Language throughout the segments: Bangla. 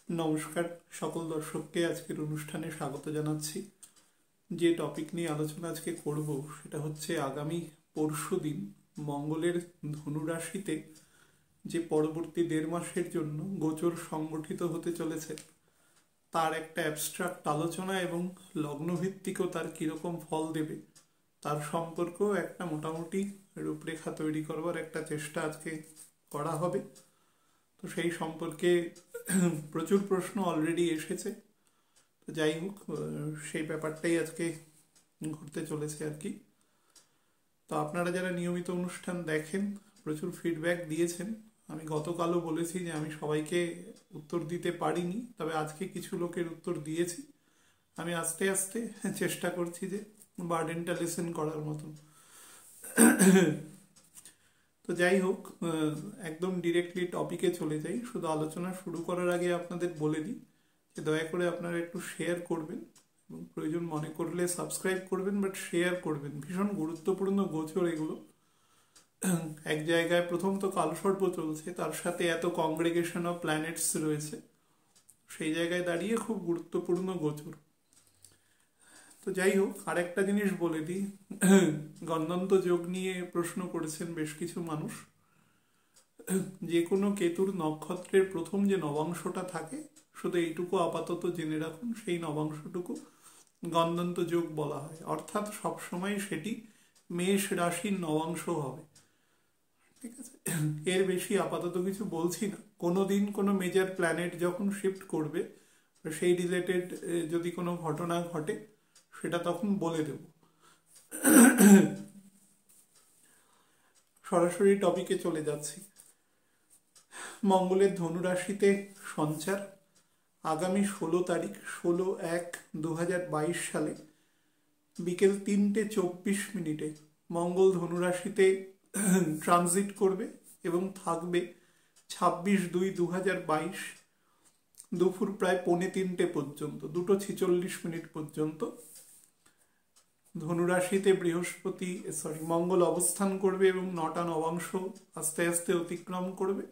নমস্কার সকল দর্শককে আজকের অনুষ্ঠানে স্বাগত জানাচ্ছি। যে টপিক নিয়ে আলোচনা আজকে করব সেটা হচ্ছে আগামী পরশুদিন মঙ্গলের ধনু রাশিতে যে পরবর্তী 1.5 মাসের জন্য গোচর সংগঠিত হতে চলেছে তার একটা অ্যাবস্ট্রাক্ট আলোচনা এবং লগ্নভিত্তিকও তার কিরকম ফল দেবে তার সম্পর্কেও একটা মোটামুটি রূপরেখা তৈরি করবার একটা চেষ্টা আজকে করা হবে। তো সেই সম্পর্কে প্রচুর প্রশ্ন অলরেডি এসেছে। তো যাই হোক, সেই ব্যাপারটাই আজকে ঘুরতে চলেছে আর কি। তো আপনারা যারা নিয়মিত অনুষ্ঠান দেখেন প্রচুর ফিডব্যাক দিয়েছেন। আমি গতকালও বলেছি যে আমি সবাইকে উত্তর দিতে পারিনি, তবে আজকে কিছু লোকের উত্তর দিয়েছি। আমি আস্তে আস্তে চেষ্টা করছি যে বার্ডেনটা লেসেন করার মতন। তো যাই হোক, একদম ডিরেক্টলি টপিকে চলে যাই। শুধু আলোচনা শুরু করার আগে আপনাদের বলে দিই যে দয়া করে আপনারা একটু শেয়ার করবেন এবং প্রয়োজন মনে করলে সাবস্ক্রাইব করবেন, বাট শেয়ার করবেন। ভীষণ গুরুত্বপূর্ণ গোচর এগুলো। এক জায়গায় প্রথম তো কালসর্প চলছে, তার সাথে এত কংগ্রেগেশন অফ প্ল্যানেটস রয়েছে, সেই জায়গায় দাঁড়িয়ে খুব গুরুত্বপূর্ণ গোচর। তো যাই হোক, আরেকটা জিনিস বলে দিই, গণদন্ত যোগ নিয়ে প্রশ্ন করেছেন বেশ কিছু মানুষ। যে কোনো কেতুর নক্ষত্রের প্রথম যে নবাংশটা থাকে, শুধু এইটুকু আপাতত জেনে রাখুন, সেই নবাংশটুকু গণদন্ত যোগ বলা হয়। অর্থাৎ সবসময় সেটি মেষ রাশির নবাংশ হবে, ঠিক আছে? এর বেশি আপাতত কিছু বলছি না। কোনোদিন কোনো মেজর প্ল্যানেট যখন শিফট করবে, সেই রিলেটেড যদি কোনো ঘটনা ঘটে সেটা তখন বলে দেব। সরাসরি টপিকে চলে যাচ্ছি। মঙ্গলের ধনুরাশিতে সঞ্চার আগামী 16 তারিখ 16/1/2022 সালে বিকেল 3:24 মঙ্গল ধনুরাশিতে ট্রানজিট করবে এবং থাকবে 26/2/2022 দুপুর প্রায় 2:45 পর্যন্ত, 2:46 পর্যন্ত ধনুরাশিতে মঙ্গল অবস্থান করবে এবং 9টা নবাংশ আস্তে আস্তে অতিক্রম করবে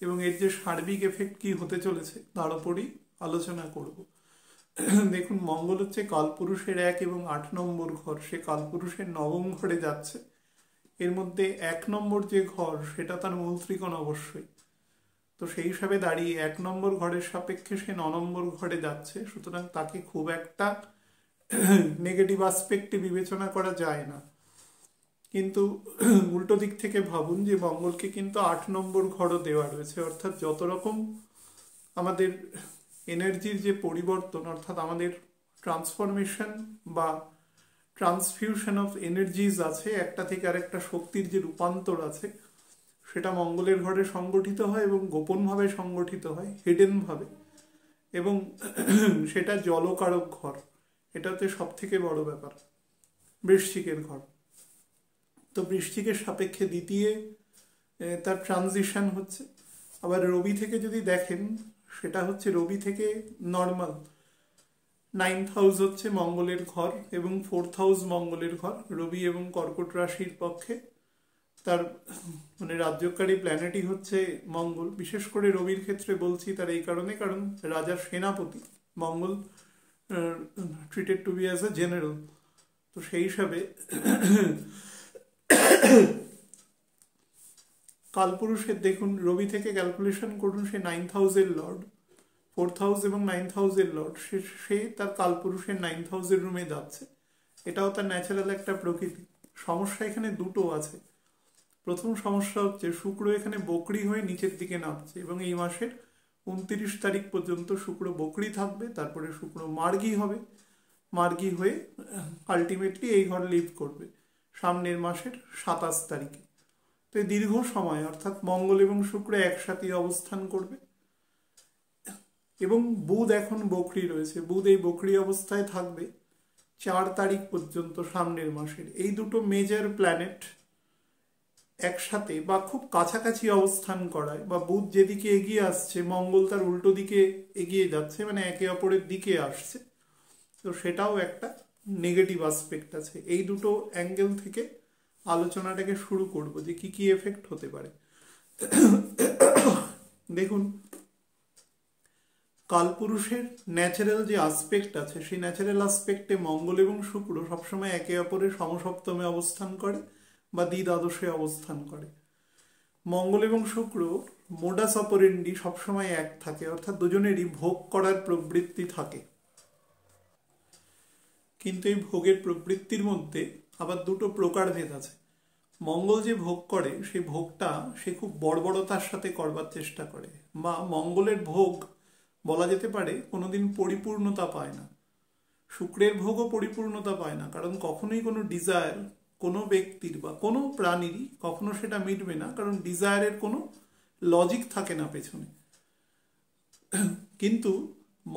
এবং এর যে সার্বিক এফেক্ট কি হতে চলেছে তার উপরই আলোচনা করব। দেখুন, মঙ্গল হচ্ছে কালপুরুষের 1 এবং 8 নম্বর ঘর, সে কালপুরুষের 9ম ঘরে যাচ্ছে। এর মধ্যে 1 নম্বর যে ঘর সেটা তার মূল ত্রিকোণ অবশ্যই। তো সেই হিসাবে দাঁড়িয়ে 1 নম্বর ঘরের সাপেক্ষে সে 9 নম্বর ঘরে যাচ্ছে, সুতরাং তাকে খুব একটা নেগেটিভ আসপেক্টে বিবেচনা করা যায় না। কিন্তু উল্টো দিক থেকে ভাবুন যে মঙ্গলকে কিন্তু 8 নম্বর ঘরও দেওয়া রয়েছে, অর্থাৎ যত রকম আমাদের এনার্জির যে পরিবর্তন, অর্থাৎ আমাদের ট্রান্সফরমেশন বা ট্রান্সফিউশন অফ এনার্জিজ আছে, একটা থেকে আরেকটা শক্তির যে রূপান্তর আছে, সেটা মঙ্গলের ঘরে সংগঠিত হয় এবং গোপনভাবে সংগঠিত হয়, হিডেন ভাবে। এবং সেটা জলকারক ঘর, এটাতে সব থেকে বড় ব্যাপার। বৃশ্চিকের ঘর, তো বৃশ্চিকের সাপেক্ষে দ্বিতীয় তার ট্রানজিশন হচ্ছে। আবার রবি থেকে যদি দেখেন, সেটা হচ্ছে রবি থেকে নর্মাল 9th হাউস হচ্ছে মঙ্গলের ঘর এবং 4th হাউস মঙ্গলের ঘর। রবি এবং কর্কট রাশির পক্ষে তার রাজ্যকারী প্ল্যানেটই হচ্ছে মঙ্গল। বিশেষ করে রবির ক্ষেত্রে বলছি তার এই কারণে, কারণ রাজার সেনাপতি Mangal, treated to be as a general. তো সেই হিসাবে কালপুরুষের দেখুন, রবি থেকে ক্যালকুলেশন করুন, সে 9th হাউসের লর্ড, 4th হাউস এবং 9th হাউসের লর্ড, সে তার কালপুরুষের 9th হাউসের রুমে যাচ্ছে। এটাও তার ন্যাচারাল একটা প্রকৃতি। সমস্যা এখানে দুটো আছে। প্রথম সমস্যা হচ্ছে শুক্র এখানে বকরি হয়ে নিচের দিকে নামছে এবং এই মাসের 29 তারিখ পর্যন্ত শুক্র বকরি থাকবে, তারপরে শুক্র মার্গী হবে, মার্গী হয়ে আলটিমেটলি এই ঘর লিভ করবে সামনের মাসের 27 তারিখে। তো এই দীর্ঘ সময়, অর্থাৎ মঙ্গল এবং শুক্র একসাথে অবস্থান করবে এবং বুধ এখন বকরি রয়েছে, বুধ এই বকরি অবস্থায় থাকবে 4 তারিখ পর্যন্ত সামনের মাসের। এই দুটো মেজর প্ল্যানেট একসাথে বা খুব কাছাকাছি অবস্থান করায়, বা বুধ যেদিকে এগিয়ে আসছে মঙ্গল তার উল্টো দিকে এগিয়ে যাচ্ছে, মানে একে অপরের দিকে আসছে। তো সেটাও একটা নেগেটিভ আসপেক্ট আছে। এই দুটো অ্যাঙ্গেল থেকে আলোচনাটাকে শুরু করব যে কি কি এফেক্ট হতে পারে। দেখুন, কালপুরুষের ন্যাচারাল যে আসপেক্ট আছে সেই ন্যাচারাল আসপেক্টে মঙ্গল এবং শুক্র সবসময় একে অপরের সমসপ্তমে অবস্থান করে বা দ্বিদ্বাদশে অবস্থান করে। মঙ্গল এবং শুক্র মোডাস অপারেন্ডি সবসময় এক থাকে, অর্থাৎ দুজনেরই ভোগ করার প্রবৃত্তি থাকে। কিন্তু এই ভোগের প্রবৃত্তির মধ্যে আবার দুটো প্রকারভেদ আছে। মঙ্গল যে ভোগ করে সেই ভোগটা সে খুব বর্বরতার সাথে করবার চেষ্টা করে, বা মঙ্গলের ভোগ বলা যেতে পারে কোনোদিন পরিপূর্ণতা পায় না। শুক্রের ভোগও পরিপূর্ণতা পায় না, কারণ কখনোই কোনো ডিজায়ার কোনো ব্যক্তির বা কোনো প্রাণীরই কখনো সেটা মিটবে না, কারণ ডিজায়ারের কোনো লজিক থাকে না পেছনে। কিন্তু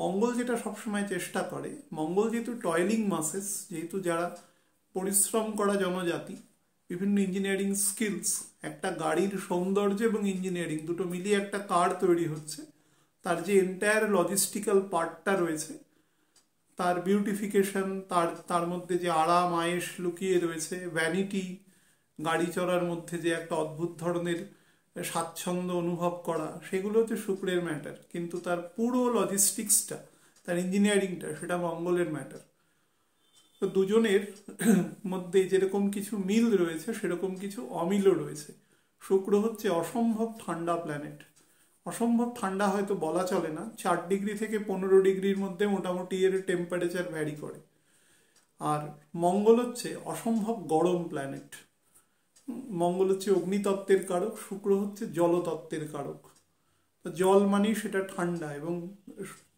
মঙ্গল যেটা সবসময় চেষ্টা করে, মঙ্গল যেহেতু টয়লিং মাসেস, যেহেতু যারা পরিশ্রম করা জনজাতি, বিভিন্ন ইঞ্জিনিয়ারিং স্কিলস, একটা গাড়ির সৌন্দর্য এবং ইঞ্জিনিয়ারিং দুটো মিলিয়ে একটা কার তৈরি হচ্ছে, তার যে এন্টায়ার লজিস্টিক্যাল পার্টটা রয়েছে, তার বিউটিফিকেশন, তার মধ্যে যে আরাম আয়েশ লুকিয়ে রয়েছে, ভ্যানিটি, গাড়ি চড়ার মধ্যে যে একটা অদ্ভুত ধরনের স্বাচ্ছন্দ্য অনুভব করা, সেগুলো হচ্ছে শুক্রের ম্যাটার। কিন্তু তার পুরো লজিস্টিক্সটা, তার ইঞ্জিনিয়ারিংটা, সেটা মঙ্গলের ম্যাটার। তো দুজনের মধ্যে যেরকম কিছু মিল রয়েছে সেরকম কিছু অমিলও রয়েছে। শুক্র হচ্ছে অসম্ভব ঠান্ডা প্ল্যানেট। অসম্ভব ঠান্ডা হয়তো বলা চলে না, 4 ডিগ্রি থেকে 15 ডিগ্রির মধ্যে মোটামুটি এর টেম্পারেচার ভ্যারি করে। আর মঙ্গল হচ্ছে অসম্ভব গরম প্ল্যানেট। মঙ্গল হচ্ছে অগ্নিতত্ত্বের কারক, শুক্র হচ্ছে জলতত্ত্বের কারক। জল মানেই সেটা ঠান্ডা, এবং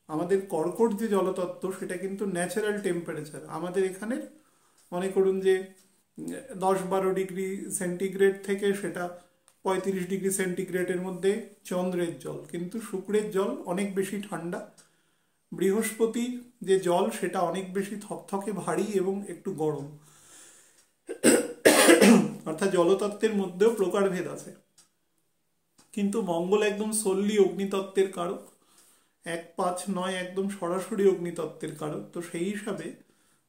আমাদের কর্কট যে জলতত্ত্ব সেটা কিন্তু ন্যাচারাল টেম্পারেচার। আমাদের এখানের মনে করুন যে 10-12 ডিগ্রি সেন্টিগ্রেড থেকে সেটা 35 ডিগ্রি সেন্টিগ্রেডের মধ্যে চন্দ্রের জল, কিন্তু শুক্রের জল অনেক বেশি ঠান্ডা। বৃহস্পতির যে জল সেটা অনেক বেশি থকথকে ভারী এবং একটু গরম। অর্থাৎ জলতত্ত্বের মধ্যেও প্রকারভেদ আছে। কিন্তু মঙ্গল একদম সল্লি অগ্নিতত্ত্বের কারক, 1-5-9 একদম সরাসরি অগ্নিতত্ত্বের কারক। তো সেই হিসাবে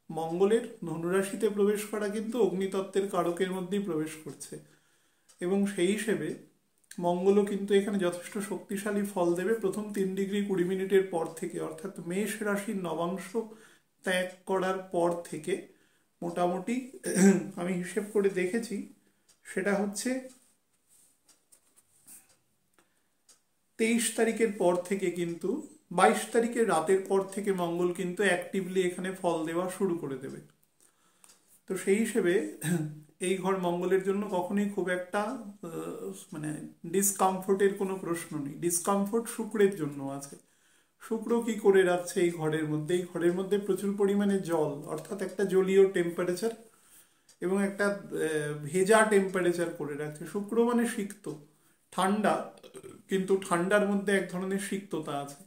মঙ্গলের ধনুরাশিতে প্রবেশ করা কিন্তু অগ্নিতত্ত্বের কারকের মধ্যেই প্রবেশ করছে, এবং সেই হিসেবে মঙ্গলও কিন্তু এখানে যথেষ্ট শক্তিশালী ফল দেবে প্রথম 3 ডিগ্রি 20 মিনিটের পর থেকে, অর্থাৎ মেষ রাশির নবাংশ ত্যাগ করার পর থেকে। মোটামুটি আমি হিসেব করে দেখেছি, সেটা হচ্ছে 23 তারিখের পর থেকে, কিন্তু 22 তারিখের রাতের পর থেকে মঙ্গল কিন্তু অ্যাক্টিভলি এখানে ফল দেওয়া শুরু করে দেবে। তো সেই হিসেবে এই ঘর মঙ্গলের জন্য কখনোই খুব একটা মানে ডিসকমফোর্টের কোনো প্রশ্ন নেই। ডিসকমফোর্ট শুক্রের জন্য আছে। শুক্র কি করে রাখছে এই ঘরের মধ্যে? এই ঘরের মধ্যে প্রচুর পরিমাণে জল, অর্থাৎ একটা জলীয় টেম্পারেচার এবং একটা ভেজা টেম্পারেচার করে রাখছে। শুক্র মানে সিক্ত, ঠান্ডা, কিন্তু ঠান্ডার মধ্যে এক ধরনের সিক্ততা আছে,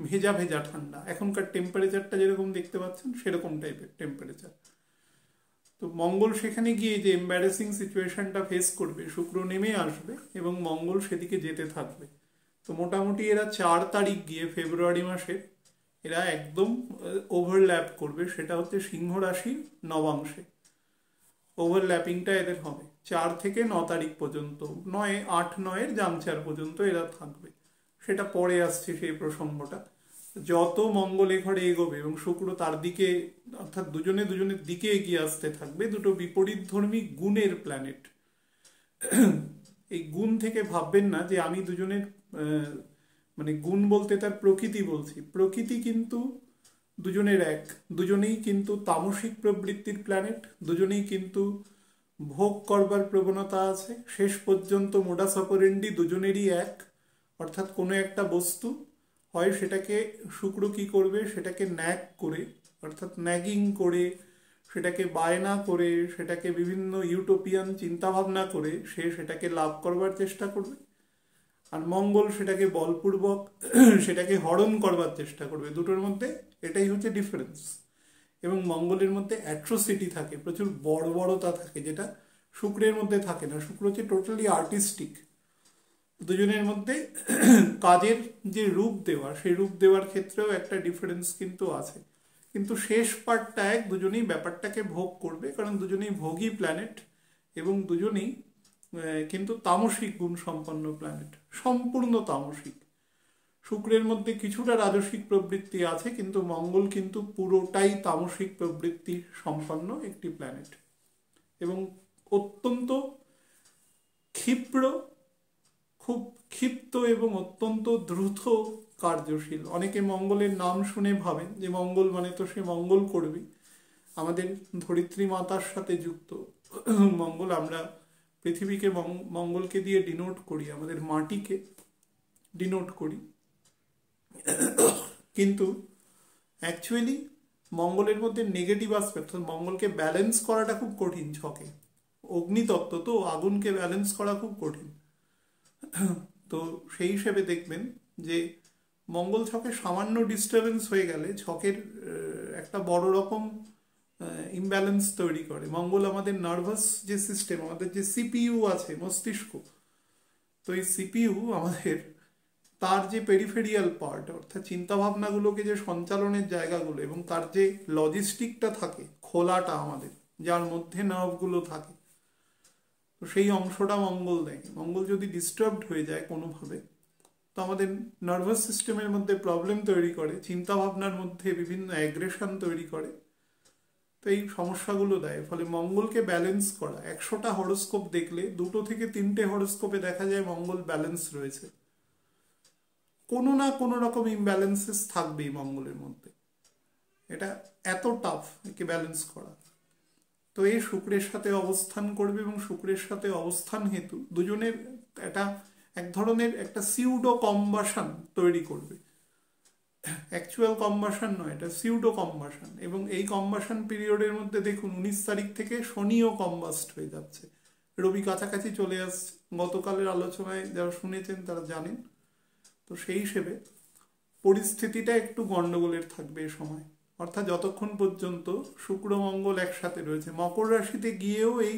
ভেজা ভেজা ঠান্ডা। এখনকার টেম্পারেচারটা যেরকম দেখতে পাচ্ছেন সেরকম টাইপের টেম্পারেচার। তো মঙ্গল সেখানে গিয়ে যে এম্বারেসিং সিচুয়েশনটা ফেস করবে, শুক্র নেমে আসবে এবং মঙ্গল সেদিকে যেতে থাকবে। তো মোটামুটি এরা 4 তারিখ গিয়ে ফেব্রুয়ারি মাসে এরা একদম ওভারল্যাপ করবে, সেটা হচ্ছে সিংহ রাশির নবাংশে। ওভারল্যাপিংটা এদের হবে 4 থেকে 9 তারিখ পর্যন্ত, 8-9-এর জাংচার পর্যন্ত এরা থাকবে। সেটা পরে আসছে সেই প্রসঙ্গটা। যত মঙ্গল এ ঘরে এগোবে এবং শুক্র তার দিকে, অর্থাৎ দুজনের দিকে এগিয়ে আসতে থাকবে। দুটো বিপরীতধর্মী গুণের প্ল্যানেট। এই গুণ থেকে ভাববেন না যে আমি দুজনের মানে গুণ বলতে তার প্রকৃতি বলছি। প্রকৃতি কিন্তু দুজনের এক, দুজনেই কিন্তু তামসিক প্রবৃত্তির প্ল্যানেট, দুজনেই কিন্তু ভোগ করবার প্রবণতা আছে। শেষ পর্যন্ত মোডাস অপারেন্ডি দুজনেরই এক, অর্থাৎ কোনো একটা বস্তু হয় সেটাকে শুক্র কি করবে, সেটাকে ন্যাগ করে, অর্থাৎ ন্যাগিং করে, সেটাকে বায়না করে, সেটাকে বিভিন্ন ইউটোপিয়ান চিন্তাভাবনা করে সে সেটাকে লাভ করবার চেষ্টা করবে। আর মঙ্গল সেটাকে বলপূর্বক সেটাকে হরণ করবার চেষ্টা করবে। দুটোর মধ্যে এটাই হচ্ছে ডিফারেন্স। এবং মঙ্গলের মধ্যে অ্যাট্রোসিটি থাকে, প্রচুর বর্বরতা থাকে, যেটা শুক্রের মধ্যে থাকে না। শুক্র হচ্ছে টোটালি আর্টিস্টিক। দুজনের মধ্যে কাজের যে রূপ দেওয়া, সেই রূপ দেওয়ার ক্ষেত্রেও একটা ডিফারেন্স কিন্তু আছে। কিন্তু শেষ পার্টটা এক, দুজনেই ব্যাপারটাকে ভোগ করবে, কারণ দুজনেই ভোগী প্ল্যানেট এবং দুজনেই কিন্তু তামসিক গুণ সম্পন্ন প্ল্যানেট, সম্পূর্ণ তামসিক। শুক্রের মধ্যে কিছুটা রাজসিক প্রবৃত্তি আছে, কিন্তু মঙ্গল কিন্তু পুরোটাই তামসিক প্রবৃত্তি সম্পন্ন একটি প্ল্যানেট এবং অত্যন্ত ক্ষিপ্র, খুব ক্ষিপ্ত এবং অত্যন্ত দ্রুত কার্যশীল। অনেকে মঙ্গলের নাম শুনে ভাবেন যে মঙ্গল মানে তো সে মঙ্গল করবে। আমাদের ধরিত্রী মাতার সাথে যুক্ত মঙ্গল, আমরা পৃথিবীকে মঙ্গলকে দিয়ে ডিনোট করি, আমাদের মাটিকে ডিনোট করি, কিন্তু অ্যাকচুয়ালি মঙ্গলের মধ্যে নেগেটিভ আসপেক্ট, মঙ্গলকে ব্যালেন্স করাটা খুব কঠিন ছকে। অগ্নিতত্ত্ব তো, আগুনকে ব্যালেন্স করা খুব কঠিন। তো সেই হিসেবে দেখবেন যে মঙ্গল ছকে সামান্য ডিস্টারবেন্স হয়ে গেলে ছকের একটা বড় রকম ইমব্যালেন্স তৈরি করে। মঙ্গল আমাদের নার্ভাস যে সিস্টেম, আমাদের যে সিপিইউ আছে মস্তিষ্ক, তো এই সিপিইউ আমাদের তার যে পেরিফেরিয়াল পার্ট অর্থাৎ চিন্তাভাবনাগুলোকে যে সঞ্চালনের জায়গাগুলো এবং তার যে লজিস্টিকটা থাকে, খোলাটা আমাদের যার মধ্যে নার্ভগুলো থাকে, তো সেই অংশটা মঙ্গল দেয়। মঙ্গল যদি ডিস্টার্বড হয়ে যায় কোনোভাবে, তো আমাদের নার্ভাস সিস্টেমের মধ্যে প্রবলেম তৈরি করে, চিন্তাভাবনার মধ্যে বিভিন্ন অ্যাগ্রেশন তৈরি করে, তো এই সমস্যাগুলো দেয়। ফলে মঙ্গলকে ব্যালেন্স করা, 100টা হরোস্কোপ দেখলে 2 থেকে 3টে হরোস্কোপে দেখা যায় মঙ্গল ব্যালেন্স রয়েছে, কোনো না কোনো রকম ইমব্যালেন্সেস থাকবেই মঙ্গলের মধ্যে। এটা এত টাফ একে ব্যালেন্স করা। তো এই শুক্রের সাথে অবস্থান করবে এবং শুক্রের সাথে অবস্থান হেতু দুজনের এক ধরনের একটা সিউডো কম্বাশন তৈরি করবে। অ্যাকচুয়াল কম্বাশন নয়, এটা সিউডো কম্বাশন। এবং এই কম্বাশন পিরিয়ডের মধ্যে দেখুন 19 তারিখ থেকে শনিও কম্বাস্ট হয়ে যাচ্ছে, রবি কাছাকাছি চলে আসছে। গতকালের আলোচনায় যারা শুনেছেন তারা জানেন। তো সেই হিসেবে পরিস্থিতিটা একটু গন্ডগোলের থাকবে এ সময়, অর্থাৎ যতক্ষণ পর্যন্ত শুক্র মঙ্গল একসাথে রয়েছে। মকর রাশিতে গিয়েও এই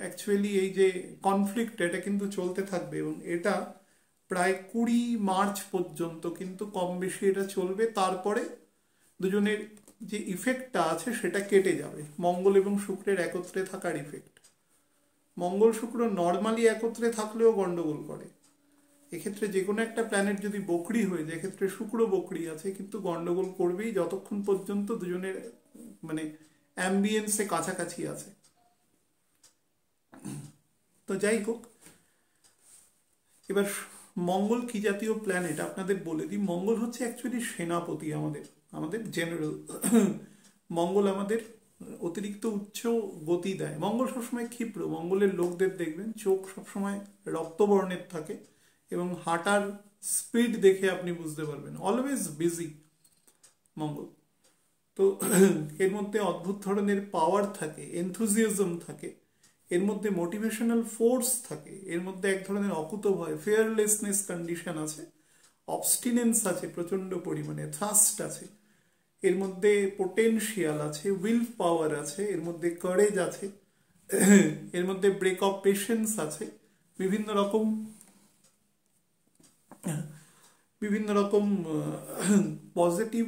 অ্যাকচুয়ালি এই যে কনফ্লিক্ট, এটা কিন্তু চলতে থাকবে এবং এটা প্রায় 20 মার্চ পর্যন্ত কিন্তু কম বেশি এটা চলবে। তারপরে দুজনের যে ইফেক্টটা আছে সেটা কেটে যাবে, মঙ্গল এবং শুক্রের একত্রে থাকার ইফেক্ট। মঙ্গল শুক্র নর্মালি একত্রে থাকলেও গন্ডগোল করে। এক্ষেত্রে যে কোনো একটা প্ল্যানেট যদি বকরি হয়ে যায়, এক্ষেত্রে শুক্র বকরি আছে, কিন্তু গন্ডগোল করবেই যতক্ষণ পর্যন্ত দুজনের মানে অ্যাম্বিয়েন্সে কাছাকাছি আছে। তো যাই হোক, এবার মঙ্গল কি জাতীয় প্ল্যানেট আপনাদের বলে দিই। মঙ্গল হচ্ছে অ্যাকচুয়ালি সেনাপতি, আমাদের জেনারেল। মঙ্গল আমাদের অতিরিক্ত উচ্চ গতি দেয়। মঙ্গল সবসময় ক্ষিপ্র। মঙ্গলের লোকদের দেখবেন চোখ সবসময় রক্তবর্ণের থাকে এবং হাঁটার স্পিড দেখে আপনি বুঝতে পারবেন, অলওয়েজ বিজি মঙ্গল। তো এর মধ্যে অদ্ভুত ধরনের পাওয়ার থাকে, এনথুজিয়াজম থাকে, এর মধ্যে মোটিভেশনাল ফোর্স থাকে, এর মধ্যে এক ধরনের অকুতভয় ফেয়ারলেসনেস কন্ডিশন আছে, অবস্টিনেন্স আছে প্রচন্ড পরিমাণে, থ্রাস্ট আছে, এর মধ্যে পোটেনশিয়াল আছে, উইল পাওয়ার আছে, এর মধ্যে কারেজ আছে, এর মধ্যে ব্রেক অফ পেশেন্স আছে, বিভিন্ন রকম পজিটিভ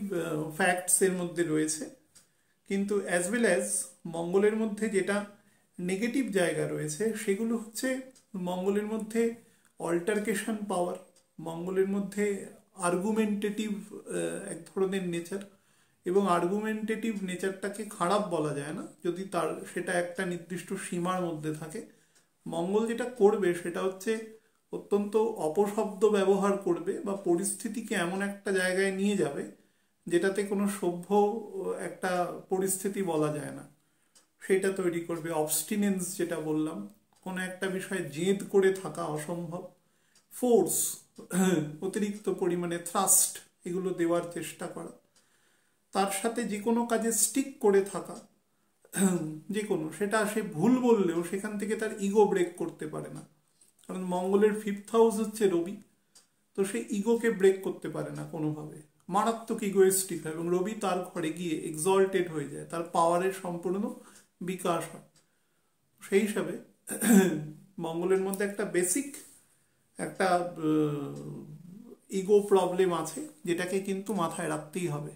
ফ্যাক্টস এর মধ্যে রয়েছে। কিন্তু অ্যাজ ওয়েল অ্যাজ মঙ্গলের মধ্যে যেটা নেগেটিভ জায়গা রয়েছে সেগুলো হচ্ছে মঙ্গলের মধ্যে অল্টারকেশন পাওয়ার, মঙ্গলের মধ্যে আর্গুমেন্টেটিভ এক ধরনের নেচার। এবং আর্গুমেন্টেটিভ নেচারটাকে খারাপ বলা যায় না যদি সেটা একটা নির্দিষ্ট সীমার মধ্যে থাকে। মঙ্গল যেটা করবে সেটা হচ্ছে অত্যন্ত অপশব্দ ব্যবহার করবে বা পরিস্থিতিকে এমন একটা জায়গায় নিয়ে যাবে যেটাতে কোনো সভ্য একটা পরিস্থিতি বলা যায় না, সেটা তৈরি করবে। অবস্টিনেন্স যেটা বললাম, কোনো একটা বিষয়ে জেদ করে থাকা অসম্ভব, ফোর্স, অতিরিক্ত পরিমাণে থ্রাস্ট, এগুলো দেওয়ার চেষ্টা করা। তার সাথে যে কোনো কাজে স্টিক করে থাকা, যে কোনো, সেটা সে ভুল বললেও সেখান থেকে তার ইগো ব্রেক করতে পারে না, কারণ মঙ্গলের 5th হাউস হচ্ছে রবি। তো সে ইগোকে ব্রেক করতে পারে না কোনোভাবে, মারাত্মক ইগোয়েস্টিক হয় এবং রবি তার ঘরে গিয়ে এক্সল্টেড হয়ে যায়, তার পাওয়ারের সম্পূর্ণ বিকাশ হয়। সেই হিসাবে মঙ্গলের মধ্যে একটা বেসিক একটা ইগো প্রবলেম আছে, যেটাকে কিন্তু মাথায় রাখতেই হবে।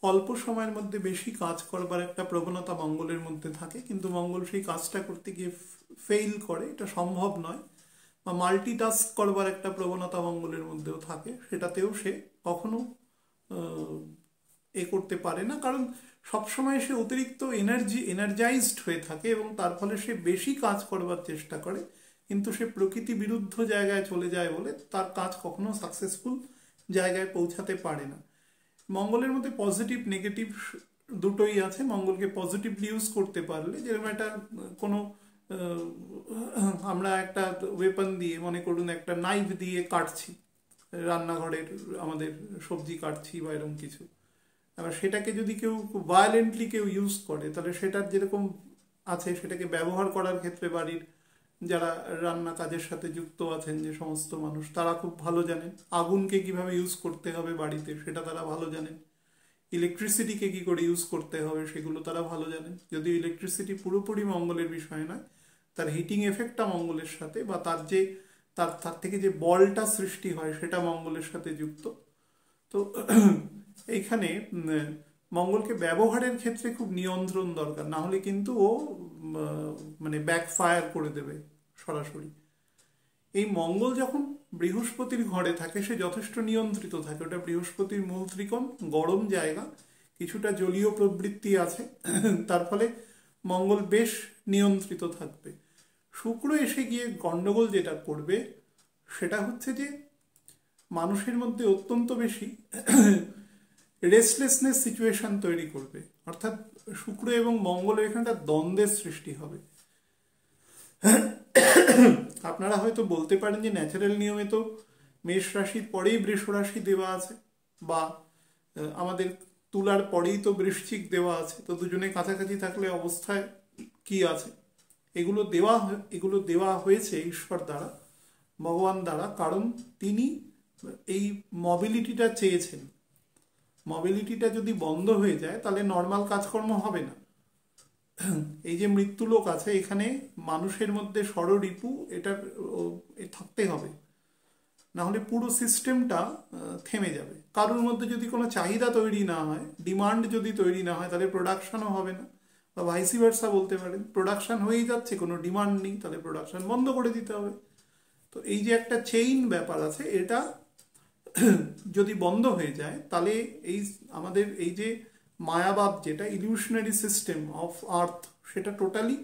অল্প সময়ের মধ্যে বেশি কাজ করবার একটা প্রবণতা মঙ্গলের মধ্যে থাকে, কিন্তু মঙ্গল সেই কাজটা করতে গিয়ে ফেইল করে, এটা সম্ভব নয়। বা মাল্টিটাস্ক করবার একটা প্রবণতা মঙ্গলের মধ্যেও থাকে, সেটাতেও সে কখনো করতে পারে না, কারণ সবসময় সে অতিরিক্ত এনার্জাইজড হয়ে থাকে এবং তার ফলে সে বেশি কাজ করবার চেষ্টা করে, কিন্তু সে প্রকৃতি বিরুদ্ধ জায়গায় চলে যায় বলে তার কাজ কখনো সাকসেসফুল জায়গায় পৌঁছাতে পারে না। মঙ্গলের মধ্যে পজিটিভ নেগেটিভ দুটোই আছে। মঙ্গলকে পজিটিভলি ইউজ করতে পারলে, যেরকম একটা কোনো আমরা একটা ওয়েপন দিয়ে, মনে করুন একটা নাইফ দিয়ে কাটছি, রান্নাঘরের আমাদের সবজি কাটছি বা এরকম কিছু, এবার সেটাকে যদি কেউ ভায়োলেন্টলি কেউ ইউজ করে, তাহলে সেটার যেরকম আছে সেটাকে ব্যবহার করার ক্ষেত্রে বাড়ির যারা রান্না কাজের সাথে যুক্ত আছেন যে সমস্ত মানুষ, তারা খুব ভালো জানেন আগুনকে কিভাবে ইউজ করতে হবে বাড়িতে, সেটা তারা ভালো জানেন। ইলেকট্রিসিটিকে কি করে ইউজ করতে হবে সেগুলো তারা ভালো জানেন। যদিও ইলেকট্রিসিটি পুরোপুরি মঙ্গলের বিষয় নয়, তার হিটিং এফেক্টটা মঙ্গলের সাথে, বা তার যে তার থেকে যে বলটা সৃষ্টি হয় সেটা মঙ্গলের সাথে যুক্ত। তো এইখানে মঙ্গলকে ব্যবহারের ক্ষেত্রে খুব নিয়ন্ত্রণ দরকার, না হলে কিন্তু ও মানে ব্যাকফায়ার করে দেবে সরাসরি। এই মঙ্গল যখন বৃহস্পতির ঘরে থাকে সে যথেষ্ট নিয়ন্ত্রিত থাকে, ওটা বৃহস্পতির মূল ত্রিকোণ, গরম জায়গা, কিছুটা জলীয় প্রবৃত্তি আছে, তার ফলে মঙ্গল বেশ নিয়ন্ত্রিত থাকবে। শুক্র এসে গিয়ে গন্ডগোল যেটা করবে সেটা হচ্ছে যে মানুষের মধ্যে অত্যন্ত বেশি রেস্টলেসনেস সিচুয়েশন তৈরি করবে, অর্থাৎ শুক্র এবং মঙ্গলের এখানটা দ্বন্দ্বের সৃষ্টি হবে। আপনারা হয়তো বলতে পারেন যে ন্যাচারাল নিয়মে তো মেষ রাশির পরেই বৃষ রাশি দেওয়া আছে, বা আমাদের তুলার পরেই তো বৃশ্চিক দেওয়া আছে, তো দুজনে কাছাকাছি থাকলে অবস্থায় কি আছে? এগুলো দেওয়া হয়েছে ঈশ্বর দ্বারা, ভগবান দ্বারা, কারণ তিনি এই মবিলিটিটা চেয়েছেন। মবিলিটিটা যদি বন্ধ হয়ে যায় তাহলে নর্মাল কাজকর্ম হবে না। এই যে মৃত্যুলোক আছে, এখানে মানুষের মধ্যে ষড়রিপু এটা থাকতে হবে, না হলে পুরো সিস্টেমটা থেমে যাবে। কারোর মধ্যে যদি কোনো চাহিদা তৈরি না হয়, ডিমান্ড যদি তৈরি না হয়, তাহলে প্রোডাকশনও হবে না, বা ভাইসি ভার্সা বলতে পারেন। প্রোডাকশন হয়েই যাচ্ছে, কোনো ডিমান্ড নেই, তাহলে প্রোডাকশন বন্ধ করে দিতে হবে। তো এই যে একটা চেইন ব্যাপার আছে, এটা যদি বন্ধ হয়ে যায় তাহলে আমাদের এই যে মায়াবাদ, যেটা ইলিউশনারি সিস্টেম অফ আর্থ, সেটা টোটালি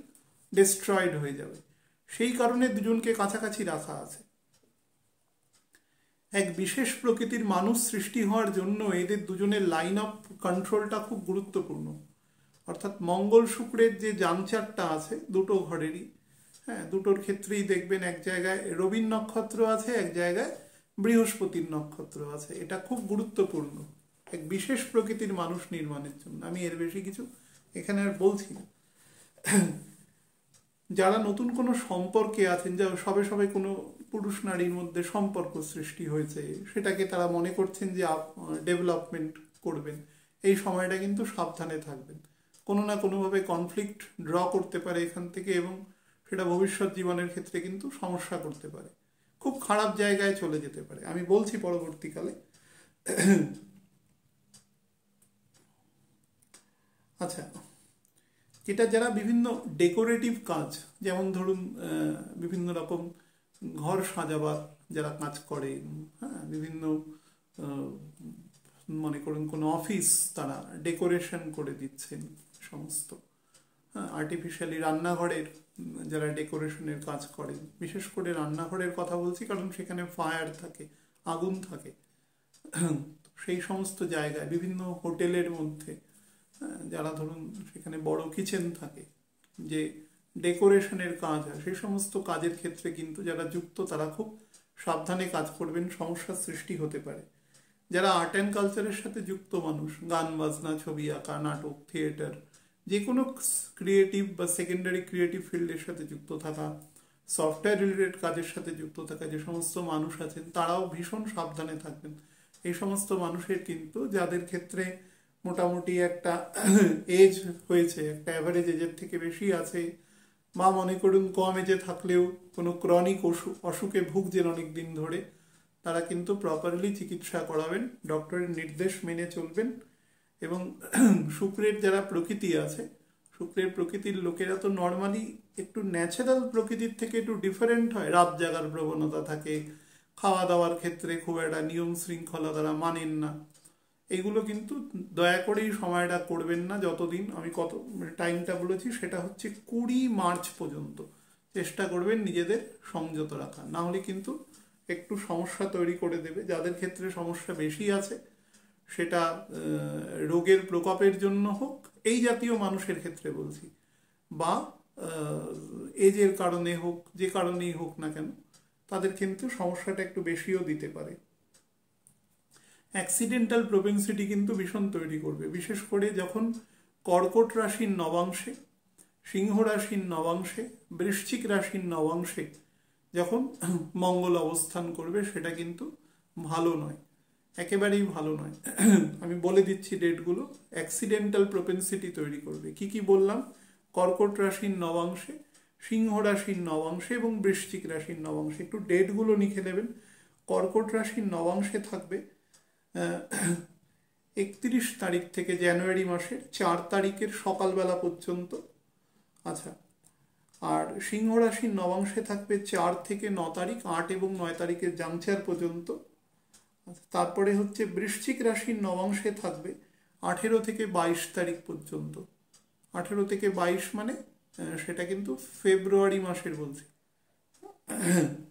ডিস্ট্রয়েড হয়ে যাবে। সেই কারণে দুজনকে কাছাকাছি রাখা আছে। এক বিশেষ প্রকৃতির মানুষ সৃষ্টি হওয়ার জন্য এদের দুজনের লাইন অফ কন্ট্রোলটা খুব গুরুত্বপূর্ণ। অর্থাৎ মঙ্গল শুক্রের যে জামচারটা আছে দুটো ঘরেরই, হ্যাঁ, দুটোর ক্ষেত্রেই দেখবেন এক জায়গায় রবির নক্ষত্র আছে, এক জায়গায় বৃহস্পতির নক্ষত্র আছে। এটা খুব গুরুত্বপূর্ণ এক বিশেষ প্রকৃতির মানুষ নির্মাণের জন্য। আমি এর বেশি কিছু এখানে আর বলছি না। যারা নতুন কোনো সম্পর্কে আছেন, যা সবে সবে কোনো পুরুষ নারীর মধ্যে সম্পর্ক সৃষ্টি হয়েছে, সেটাকে তারা মনে করছেন যে ডেভেলপমেন্ট করবেন, এই সময়টা কিন্তু সাবধানে থাকবেন। কোনো না কোনোভাবে কনফ্লিক্ট ড্র করতে পারে এখান থেকে, এবং সেটা ভবিষ্যৎ জীবনের ক্ষেত্রে কিন্তু সমস্যা করতে পারে, খুব খারাপ জায়গায় চলে যেতে পারে। আমি বলছি পরবর্তীকালে। আচ্ছা, যেটা যারা বিভিন্ন ডেকোরেটিভ কাজ, যেমন ধরুন বিভিন্ন রকম ঘর সাজাবার যারা কাজ করে, হ্যাঁ, বিভিন্ন মনে করুন কোনো অফিস তারা ডেকোরেশন করে দিচ্ছেন সমস্ত, হ্যাঁ, আর্টিফিশিয়ালি রান্নাঘরের যারা ডেকোরেশনের কাজ করেন, বিশেষ করে রান্নাঘরের কথা বলছি কারণ সেখানে ফায়ার থাকে, আগুন থাকে, সেই সমস্ত জায়গায় বিভিন্ন হোটেলের মধ্যে যারা ধরুন সেখানে বড় কিচেন থাকে, যে ডেকোরেশনের কাজ হয়, সেই সমস্ত কাজের ক্ষেত্রে কিন্তু যারা যুক্ত তারা খুব সাবধানে কাজ করবেন, সমস্যার সৃষ্টি হতে পারে। যারা আর্ট অ্যান্ড কালচারের সাথে যুক্ত মানুষ, গান বাজনা, ছবি আঁকা, নাটক, থিয়েটার, যে কোনো ক্রিয়েটিভ বা সেকেন্ডারি ক্রিয়েটিভ ফিল্ডের সাথে যুক্ত থাকা, সফটওয়্যার রিলেটেড কাজের সাথে যুক্ত থাকা যে সমস্ত মানুষ আছেন, তারাও ভীষণ সাবধানে থাকবেন। এই সমস্ত মানুষের কিন্তু, যাদের ক্ষেত্রে মোটামুটি একটা এজ হয়েছে, একটা অ্যাভারেজ এজের থেকে বেশি আছে, বা মনে করুন কম এজে থাকলেও কোনো ক্রনিক অসুখে ভুগছেন অনেক দিন ধরে, তারা কিন্তু প্রপারলি চিকিৎসা করাবেন, ডক্টরের নির্দেশ মেনে চলবেন। এবং শুক্রের যারা প্রকৃতি আছে, শুক্রের প্রকৃতির লোকেরা তো নর্মালি একটু ন্যাচারাল প্রকৃতির থেকে একটু ডিফারেন্ট হয়, রাত জাগার প্রবণতা থাকে, খাওয়া দাওয়ার ক্ষেত্রে খুব একটা নিয়ম শৃঙ্খলা তারা মানেন না। এগুলো কিন্তু দয়া করে এই সময়টা করবেন না। যতদিন আমি কত টাইমটা বলেছি সেটা হচ্ছে 20 মার্চ পর্যন্ত চেষ্টা করবেন নিজেদের সংযত রাখা, না হলে কিন্তু একটু সমস্যা তৈরি করে দেবে। যাদের ক্ষেত্রে সমস্যা বেশি আছে, সেটা রোগের প্রকোপের জন্য হোক, এই জাতীয় মানুষের ক্ষেত্রে বলছি, বা এজের কারণে হোক, যে কারণেই হোক না কেন, তাদের কিন্তু সমস্যাটা একটু বেশিও দিতে পারে। অ্যাক্সিডেন্টাল প্রোপেন্সিটি কিন্তু ভীষণ তৈরি করবে, বিশেষ করে যখন কর্কট রাশির নবাংশে, সিংহ রাশির নবাংশে, বৃশ্চিক রাশির নবাংশে যখন মঙ্গল অবস্থান করবে, সেটা কিন্তু ভালো নয়, একেবারেই ভালো নয়। আমি বলে দিচ্ছি ডেটগুলো। অ্যাক্সিডেন্টাল প্রোপেন্সিটি তৈরি করবে, কি কি বললাম? কর্কট রাশির নবাংশে, সিংহ রাশির নবাংশে এবং বৃশ্চিক রাশির নবাংশে। একটু ডেটগুলো লিখে নেবেন। কর্কট রাশির নবাংশে থাকবে 31 তারিখ থেকে জানুয়ারি মাসের 4 তারিখের সকালবেলা পর্যন্ত। আচ্ছা, আর সিংহ রাশির নবাংশে থাকবে 4 থেকে 9 তারিখ, 8 এবং 9 তারিখের জাংচার পর্যন্ত। তারপরে হচ্ছে বৃশ্চিক রাশির নবাংশে থাকবে 18 থেকে 22 তারিখ পর্যন্ত। 18 থেকে 22 মানে সেটা কিন্তু ফেব্রুয়ারি মাসের বলছি।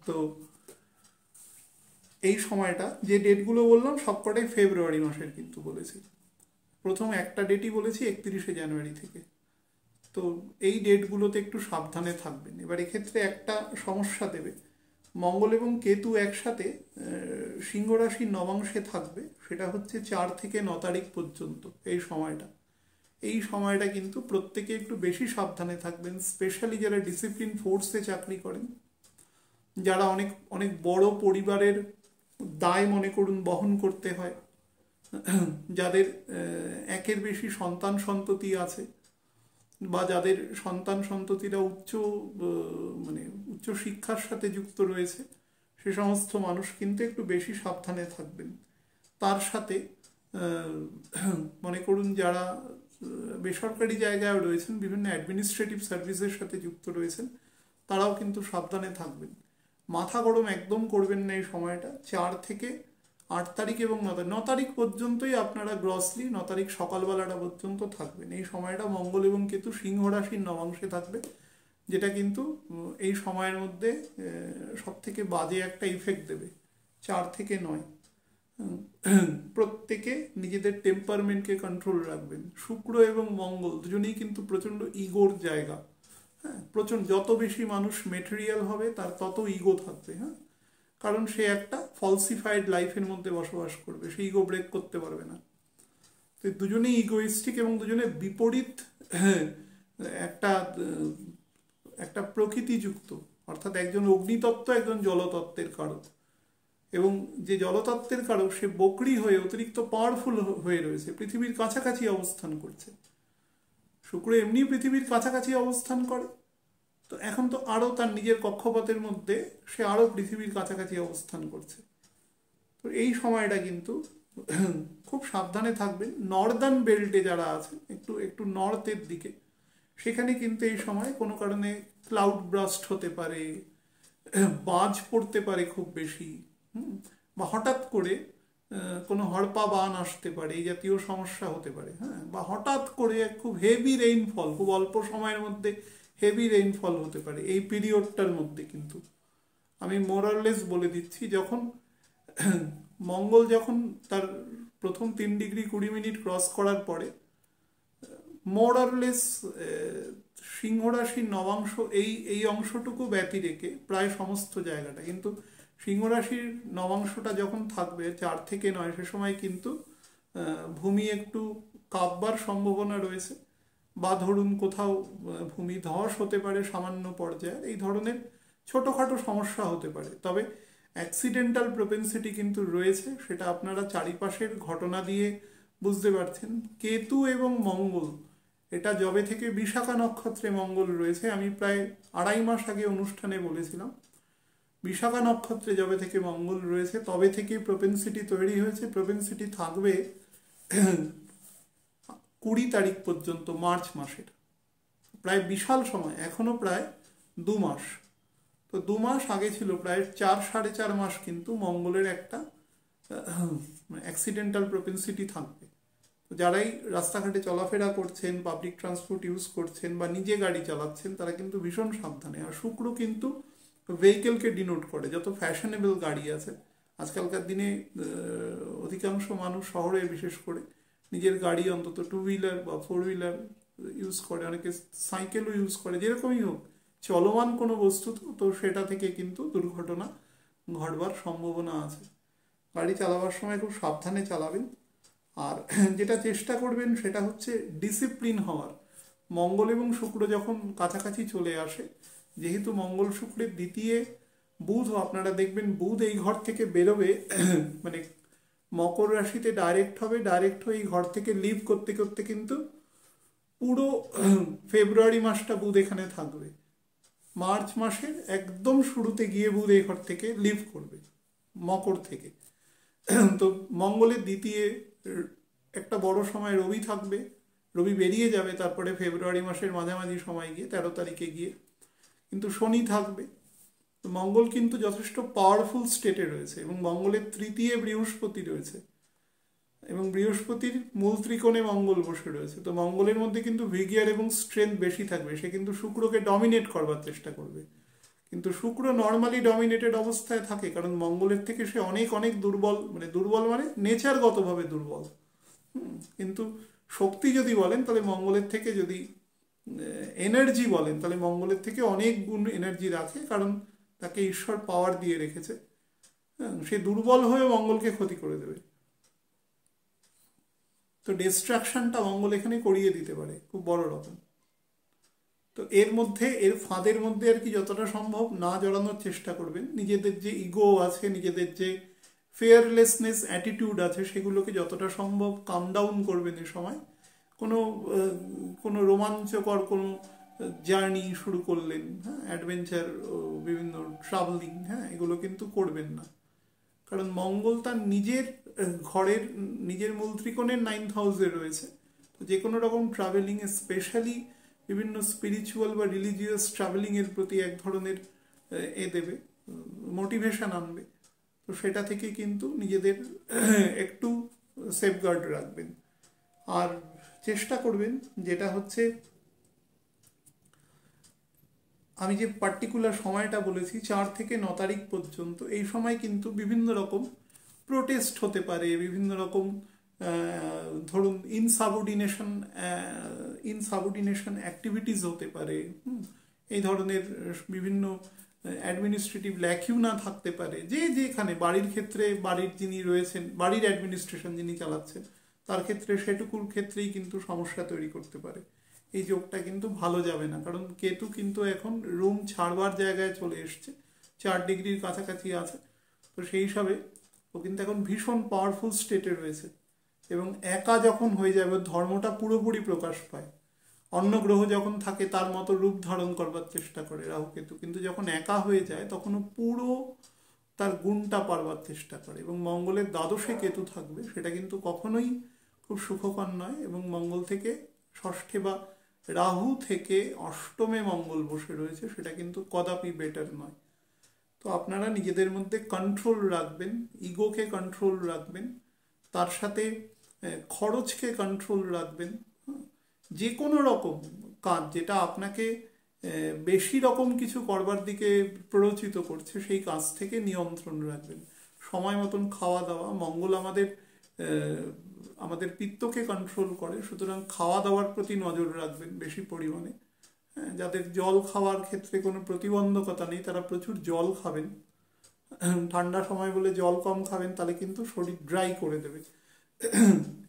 তো এই সময়টা, যে ডেটগুলো বললাম সবকটাই ফেব্রুয়ারি মাসের কিন্তু বলেছি। প্রথম একটা ডেটই বলেছি 31শে জানুয়ারি থেকে। তো এই ডেটগুলোতে একটু সাবধানে থাকবেন। এবার এক্ষেত্রে একটা সমস্যা দেবে, মঙ্গল এবং কেতু একসাথে সিংহ রাশির নবাংশে থাকবে, সেটা হচ্ছে 4 থেকে 9 তারিখ পর্যন্ত। এই সময়টা কিন্তু প্রত্যেকে একটু বেশি সাবধানে থাকবেন, স্পেশালি যারা ডিসিপ্লিন ফোর্সে চাকরি করেন, যারা অনেক অনেক বড় পরিবারের দায় মনে করুন বহন করতে হয়, যাদের একের বেশি সন্তান সন্ততি আছে, বা যাদের সন্তান সন্ততিরা উচ্চ শিক্ষার সাথে যুক্ত রয়েছে, সে সমস্ত মানুষ কিন্তু একটু বেশি সাবধানে থাকবেন। তার সাথে মনে করুন যারা বেসরকারি জায়গায় রয়েছেন, বিভিন্ন অ্যাডমিনিস্ট্রেটিভ সার্ভিসের সাথে যুক্ত রয়েছেন, তারাও কিন্তু সাবধানে থাকবেন। মাথা গরম একদম করবেন না এই সময়টা। 4 থেকে 8 তারিখ এবং 9 তারিখ পর্যন্তই আপনারা গ্রসলি 9 তারিখ সকালবেলাটা পর্যন্ত থাকবেন। এই সময়টা মঙ্গল এবং কেতু সিংহ রাশির নবাংশে থাকবে, যেটা কিন্তু এই সময়ের মধ্যে সব থেকে বাজে একটা ইফেক্ট দেবে। 4 থেকে 9 প্রত্যেকে নিজেদের টেম্পারমেন্টকে কন্ট্রোল রাখবেন। শুক্র এবং মঙ্গল দুজনেই কিন্তু প্রচণ্ড ইগোর জায়গা। হ্যাঁ, প্রচণ্ড, যত বেশি মানুষ মেটেরিয়াল হবে তার তত ইগো থাকবে। হ্যাঁ, কারণ সে একটা ফলসিফাইড লাইফের মধ্যে বসবাস করবে, সে ইগো ব্রেক করতে পারবে না। তো দুজনেই ইগোইস্টিক এবং দুজনে বিপরীত একটা একটা প্রকৃতিযুক্ত, অর্থাৎ একজন অগ্নিতত্ত্ব, একজন জলতত্ত্বের কারক। এবং যে জলতত্ত্বের কারক সে বকরি হয়ে অতিরিক্ত পাওয়ারফুল হয়ে রয়েছে, পৃথিবীর কাছাকাছি অবস্থান করছে। শুক্র এমনি পৃথিবীর কাছাকাছি অবস্থান করে, তো এখন তো আরও তার নিজের কক্ষপথের মধ্যে সে আরও পৃথিবীর কাছাকাছি অবস্থান করছে। তো এই সময়টা কিন্তু খুব সাবধানে থাকবেন। নর্দার্ন বেল্টে যারা আছেন, একটু নর্থের দিকে, সেখানে কিন্তু এই সময় কোনো কারণে ক্লাউড ব্রাস্ট হতে পারে, বাজ পড়তে পারে খুব বেশি, বা হঠাৎ করে কোনো হড়পা বান আসতে পারে, এই জাতীয় সমস্যা হতে পারে। হ্যাঁ, বা হঠাৎ করে খুব হেভি রেইনফল, খুব অল্প সময়ের মধ্যে হেভি রেইনফল হতে পারে এই পিরিয়ডটার মধ্যে। কিন্তু আমি মোরারলেস বলে দিচ্ছি, যখন মঙ্গল যখন তার প্রথম 3 ডিগ্রি 20 মিনিট ক্রস করার পরে মোরারলেস সিংহ রাশির নবাংশ এই অংশটুকু ব্যতি রেখে প্রায় সমস্ত জায়গাটা, কিন্তু সিংহ রাশির নবাংশটা যখন থাকবে 4 থেকে 9, সে সময় কিন্তু ভূমি একটু কাঁপবার সম্ভাবনা রয়েছে, বা ধরুন কোথাও ভূমি ধস হতে পারে সামান্য পর্যায়ে, এই ধরনের ছোটোখাটো সমস্যা হতে পারে। তবে অ্যাক্সিডেন্টাল প্রোপেন্সিটি কিন্তু রয়েছে, সেটা আপনারা চারিপাশের ঘটনা দিয়ে বুঝতে পারছেন। কেতু এবং মঙ্গল, এটা যবে থেকে বিশাখা নক্ষত্রে মঙ্গল রয়েছে, আমি প্রায় 2.5 মাস আগে অনুষ্ঠানে বলেছিলাম, বিশাখা নক্ষত্রে যবে থেকে মঙ্গল রয়েছে তবে থেকেই প্রোপেন্সিটি তৈরি হয়েছে। প্রোপেন্সিটি থাকবে 20 তারিখ পর্যন্ত, মার্চ মাসের। প্রায় বিশাল সময়, এখনো প্রায় 2 মাস। তো 2 মাস আগে ছিল প্রায় 4-4.5 মাস কিন্তু মঙ্গলের একটা অ্যাক্সিডেন্টাল প্রপেন্সিটি থাকবে। তো যারাই রাস্তাঘাটে চলাফেরা করছেন, পাবলিক ট্রান্সপোর্ট ইউজ করছেন বা নিজে গাড়ি চালাচ্ছেন, তারা কিন্তু ভীষণ সাবধানে। আর শুক্র কিন্তু ভেহিকেলকে ডিনোট করে। যত ফ্যাশনেবল গাড়ি আছে আজকালকার দিনে, অধিকাংশ মানুষ শহরে বিশেষ করে নিজের গাড়ি অন্তত 2 হুইলার বা 4 হুইলার ইউজ করে, অনেকে সাইকেলও ইউজ করে। যেরকমই হোক, চলমান কোনো বস্তু তো সেটা থেকে কিন্তু দুর্ঘটনা ঘটবার সম্ভাবনা আছে। গাড়ি চালাবার সময় খুব সাবধানে চালাবেন। আর যেটা চেষ্টা করবেন সেটা হচ্ছে ডিসিপ্লিন হওয়ার। মঙ্গল এবং শুক্র যখন কাছাকাছি চলে আসে, যেহেতু মঙ্গল শুক্রের দ্বিতীয় বুধ, আপনারা দেখবেন বুধ এই ঘর থেকে বেরোবে, মানে মকর রাশিতে ডাইরেক্ট হবে, ডাইরেক্ট হয়ে এই ঘর থেকে লিভ করতে করতে কিন্তু পুরো ফেব্রুয়ারি মাসটা বুধ এখানে থাকবে। মার্চ মাসের একদম শুরুতে গিয়ে বুধ এই ঘর থেকে লিভ করবে মকর থেকে। তো মঙ্গলের দ্বিতীয় একটা বড় সময় রবি থাকবে, রবি বেরিয়ে যাবে তারপরে ফেব্রুয়ারি মাসের মাঝামাঝি সময় গিয়ে 13 তারিখে গিয়ে কিন্তু শনি থাকবে। তো মঙ্গল কিন্তু যথেষ্ট পাওয়ারফুল স্টেটে রয়েছে এবং মঙ্গলের তৃতীয় বৃহস্পতি রয়েছে এবং বৃহস্পতির মূল ত্রিকোণে মঙ্গল বসে রয়েছে। তো মঙ্গলের মধ্যে কিন্তু ভিগিয়ার এবং স্ট্রেংথ বেশি থাকবে, সে কিন্তু শুক্রকে ডমিনেট করবার চেষ্টা করবে। কিন্তু শুক্র নর্মালি ডমিনেটেড অবস্থায় থাকে, কারণ মঙ্গলের থেকে সে অনেক অনেক দুর্বল, মানে দুর্বল মানে নেচারগতভাবে দুর্বল। কিন্তু শক্তি যদি বলেন তাহলে মঙ্গলের থেকে, যদি এনার্জি বলেন তাহলে মঙ্গলের থেকে অনেক গুণ এনার্জি রাখে, কারণ তাকে ঈশ্বর পাওয়ার দিয়ে রেখেছে। সে দুর্বল হয়ে মঙ্গলকে ক্ষতি করে দেবে। তো ডিস্ট্রাকশনটা মঙ্গল এখানে করিয়ে দিতে পারে খুব বড় রকম। তো এর মধ্যে, এর ফাঁদের মধ্যে আর কি যতটা সম্ভব না জড়ানোর চেষ্টা করবেন। নিজেদের যে ইগো আছে, নিজেদের যে ফেয়ারলেসনেস অ্যাটিটিউড আছে, সেগুলোকে যতটা সম্ভব কাম ডাউন করবেন। এ সময় কোনো রোমাঞ্চকর কোনো জার্নি শুরু করলেন, হ্যাঁ, অ্যাডভেঞ্চার, বিভিন্ন ট্রাভেলিং, হ্যাঁ, এগুলো কিন্তু করবেন না। কারণ মঙ্গল তার নিজের ঘরের, নিজের মূল ত্রিকোণের 9th হাউসে রয়েছে। তো যে কোনো রকম ট্রাভেলিং, স্পেশালি বিভিন্ন স্পিরিচুয়াল বা রিলিজিয়াস ট্রাভেলিংয়ের প্রতি এক ধরনের দেবে, মোটিভেশন আনবে। তো সেটা থেকে কিন্তু নিজেদের একটু সেফগার্ড রাখবেন। আর চেষ্টা করবেন, যেটা হচ্ছে আমি যে পার্টিকুলার সময়টা বলেছি 4 থেকে 9 তারিখ পর্যন্ত, এই সময় কিন্তু বিভিন্ন রকম প্রোটেস্ট হতে পারে, বিভিন্ন রকম ধরুন ইনসাবঅর্ডিনেশন অ্যাক্টিভিটিস হতে পারে, এই ধরনের বিভিন্ন অ্যাডমিনিস্ট্রেটিভ ল্যাকিউনা থাকতে পারে। যেখানে বাড়ির ক্ষেত্রে, বাড়ির যিনি রয়েছেন, বাড়ির অ্যাডমিনিস্ট্রেশন যিনি চালাচ্ছেন, তার ক্ষেত্রে সেটুকুর ক্ষেত্রেই কিন্তু সমস্যা তৈরি করতে পারে। এই যোগটা কিন্তু ভালো যাবে না, কারণ কেতু কিন্তু এখন রুম ছাড়বার জায়গায় চলে এসছে, 4 ডিগ্রির কাছাকাছি আছে। তো সেই হিসাবে ও কিন্তু এখন ভীষণ পাওয়ারফুল স্টেটে রয়েছে এবং একা যখন হয়ে যাবে, ধর্মটা পুরোপুরি প্রকাশ পায়। অন্য গ্রহ যখন থাকে তার মতো রূপ ধারণ করবার চেষ্টা করে রাহু কেতু, কিন্তু যখন একা হয়ে যায় তখনও পুরো তার গুণটা পারবার চেষ্টা করে। এবং মঙ্গলের দ্বাদশে কেতু থাকবে, সেটা কিন্তু কখনোই খুব সুখকর নয়। এবং মঙ্গল থেকে ষষ্ঠে বা রাহু থেকে অষ্টমে মঙ্গল বসে রয়েছে, সেটা কিন্তু কদাপি বেটার নয়। তো আপনারা নিজেদের মধ্যে কন্ট্রোল রাখবেন, ইগোকে কন্ট্রোল রাখবেন, তার সাথে খরচকে কন্ট্রোল রাখবেন। যে কোনো রকম কাজ যেটা আপনাকে বেশি রকম কিছু করবার দিকে প্ররোচিত করছে, সেই কাজ থেকে নিয়ন্ত্রণ রাখবেন। সময় মতন খাওয়া দাওয়া, মঙ্গল আমাদের পিত্তকে কন্ট্রোল করে, সুতরাং খাওয়া দাওয়ার প্রতি নজর রাখবেন বেশি পরিমাণে। যাদের জল খাওয়ার ক্ষেত্রে কোনো প্রতিবন্ধকতা নেই, তারা প্রচুর জল খাবেন। ঠান্ডা সময় বলে জল কম খাবেন, তাহলে কিন্তু শরীর ড্রাই করে দেবে।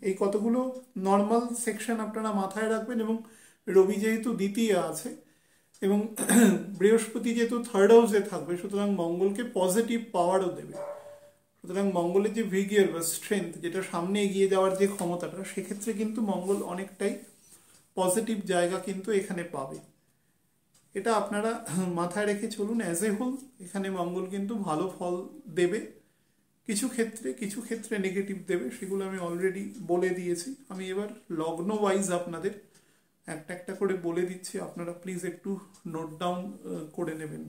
এই কতগুলো নর্মাল সেকশন আপনারা মাথায় রাখবেন। এবং রবি যেহেতু দ্বিতীয় আছে এবং বৃহস্পতি যেহেতু 3rd হাউসে থাকবে, সুতরাং মঙ্গলকে পজিটিভ পাওয়ারও দেবে। সুতরাং মঙ্গলের যে ভিগিয়ার বা স্ট্রেংথ, যেটা সামনে এগিয়ে যাওয়ার যে ক্ষমতাটা, সেক্ষেত্রে কিন্তু মঙ্গল অনেকটাই পজিটিভ জায়গা কিন্তু এখানে পাবে। এটা আপনারা মাথায় রেখে চলুন। অ্যাজ এ হোল এখানে মঙ্গল কিন্তু ভালো ফল দেবে। কিছু ক্ষেত্রে নেগেটিভ দেবে, সেগুলো আমি অলরেডি বলে দিয়েছি। আমি এবার লগ্ন ওয়াইজ আপনাদের একটা একটা করে বলে দিচ্ছি, আপনারা প্লিজ একটু নোট ডাউন করে নেবেন।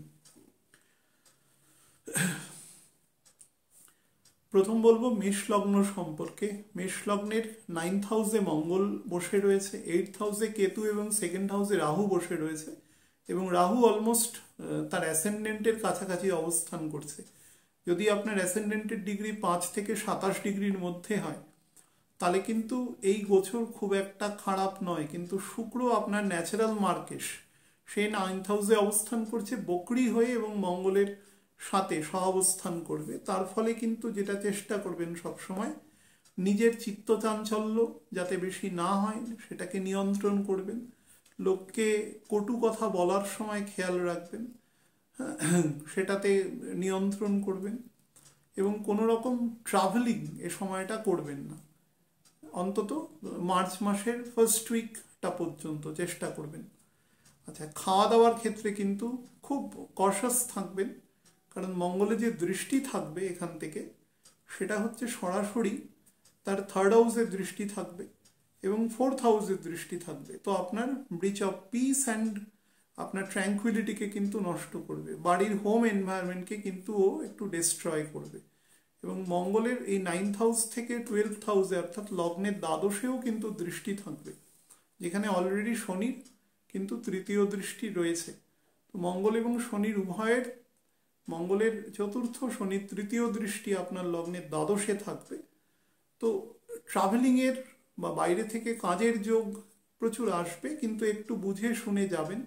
প্রথম বলবো মেষ লগ্ন সম্পর্কে। মেষ লগ্নের 9th হাউসে মঙ্গল বসে রয়েছে, 8th হাউসে কেতু এবং 2nd হাউসে রাহু বসে রয়েছে, এবং রাহু অলমোস্ট তার অ্যাসেন্ডেন্টের কাছাকাছি অবস্থান করছে। যদি আপনার অ্যাসেন্ডেন্টের ডিগ্রি 5 থেকে 27 ডিগ্রির মধ্যে হয় তাহলে কিন্তু এই গোচর খুব একটা খারাপ নয়। কিন্তু শুক্র আপনার ন্যাচারাল মার্কেশ, সে 9th হাউসে অবস্থান করছে বকরি হয়ে এবং মঙ্গলের সাথে সহাবস্থান করবে। তার ফলে কিন্তু যেটা চেষ্টা করবেন সবসময়, নিজের চিত্তচাঞ্চল্য যাতে বেশি না হয় সেটাকে নিয়ন্ত্রণ করবেন। লোককে কটু কথা বলার সময় খেয়াল রাখবেন, সেটাতে নিয়ন্ত্রণ করবেন, এবং কোনো রকম ট্রাভেলিং এ সময়টা করবেন না। অন্তত মার্চ মাসের ফার্স্ট উইকটা পর্যন্ত চেষ্টা করবেন। আচ্ছা, খাওয়া দাওয়ার ক্ষেত্রে কিন্তু খুব কশাস থাকবেন, কারণ মঙ্গলে যে দৃষ্টি থাকবে এখান থেকে, সেটা হচ্ছে সরাসরি তার 3rd হাউসের দৃষ্টি থাকবে এবং 4th হাউসের দৃষ্টি থাকবে। তো আপনার ব্রিচ অফ পিস অ্যান্ড আপনার ট্র্যাঙ্কুইলিটিকে কিন্তু নষ্ট করবে, বাড়ির হোম এনভায়রনমেন্টকে কিন্তু ও একটু ডিস্ট্রয় করবে। এবং মঙ্গলের এই 9th হাউস থেকে 12th হাউসে অর্থাৎ লগ্নের দ্বাদশেও কিন্তু দৃষ্টি থাকবে, যেখানে অলরেডি শনির কিন্তু 3য় দৃষ্টি রয়েছে। তো মঙ্গল এবং শনির উভয়ের, মঙ্গলের 4th, শনির 3য় দৃষ্টি আপনার লগ্নের দ্বাদশে থাকবে। তো ট্রাভেলিংয়ের বা বাইরে থেকে কাজের যোগ প্রচুর আসবে, কিন্তু একটু বুঝে শুনে যাবেন,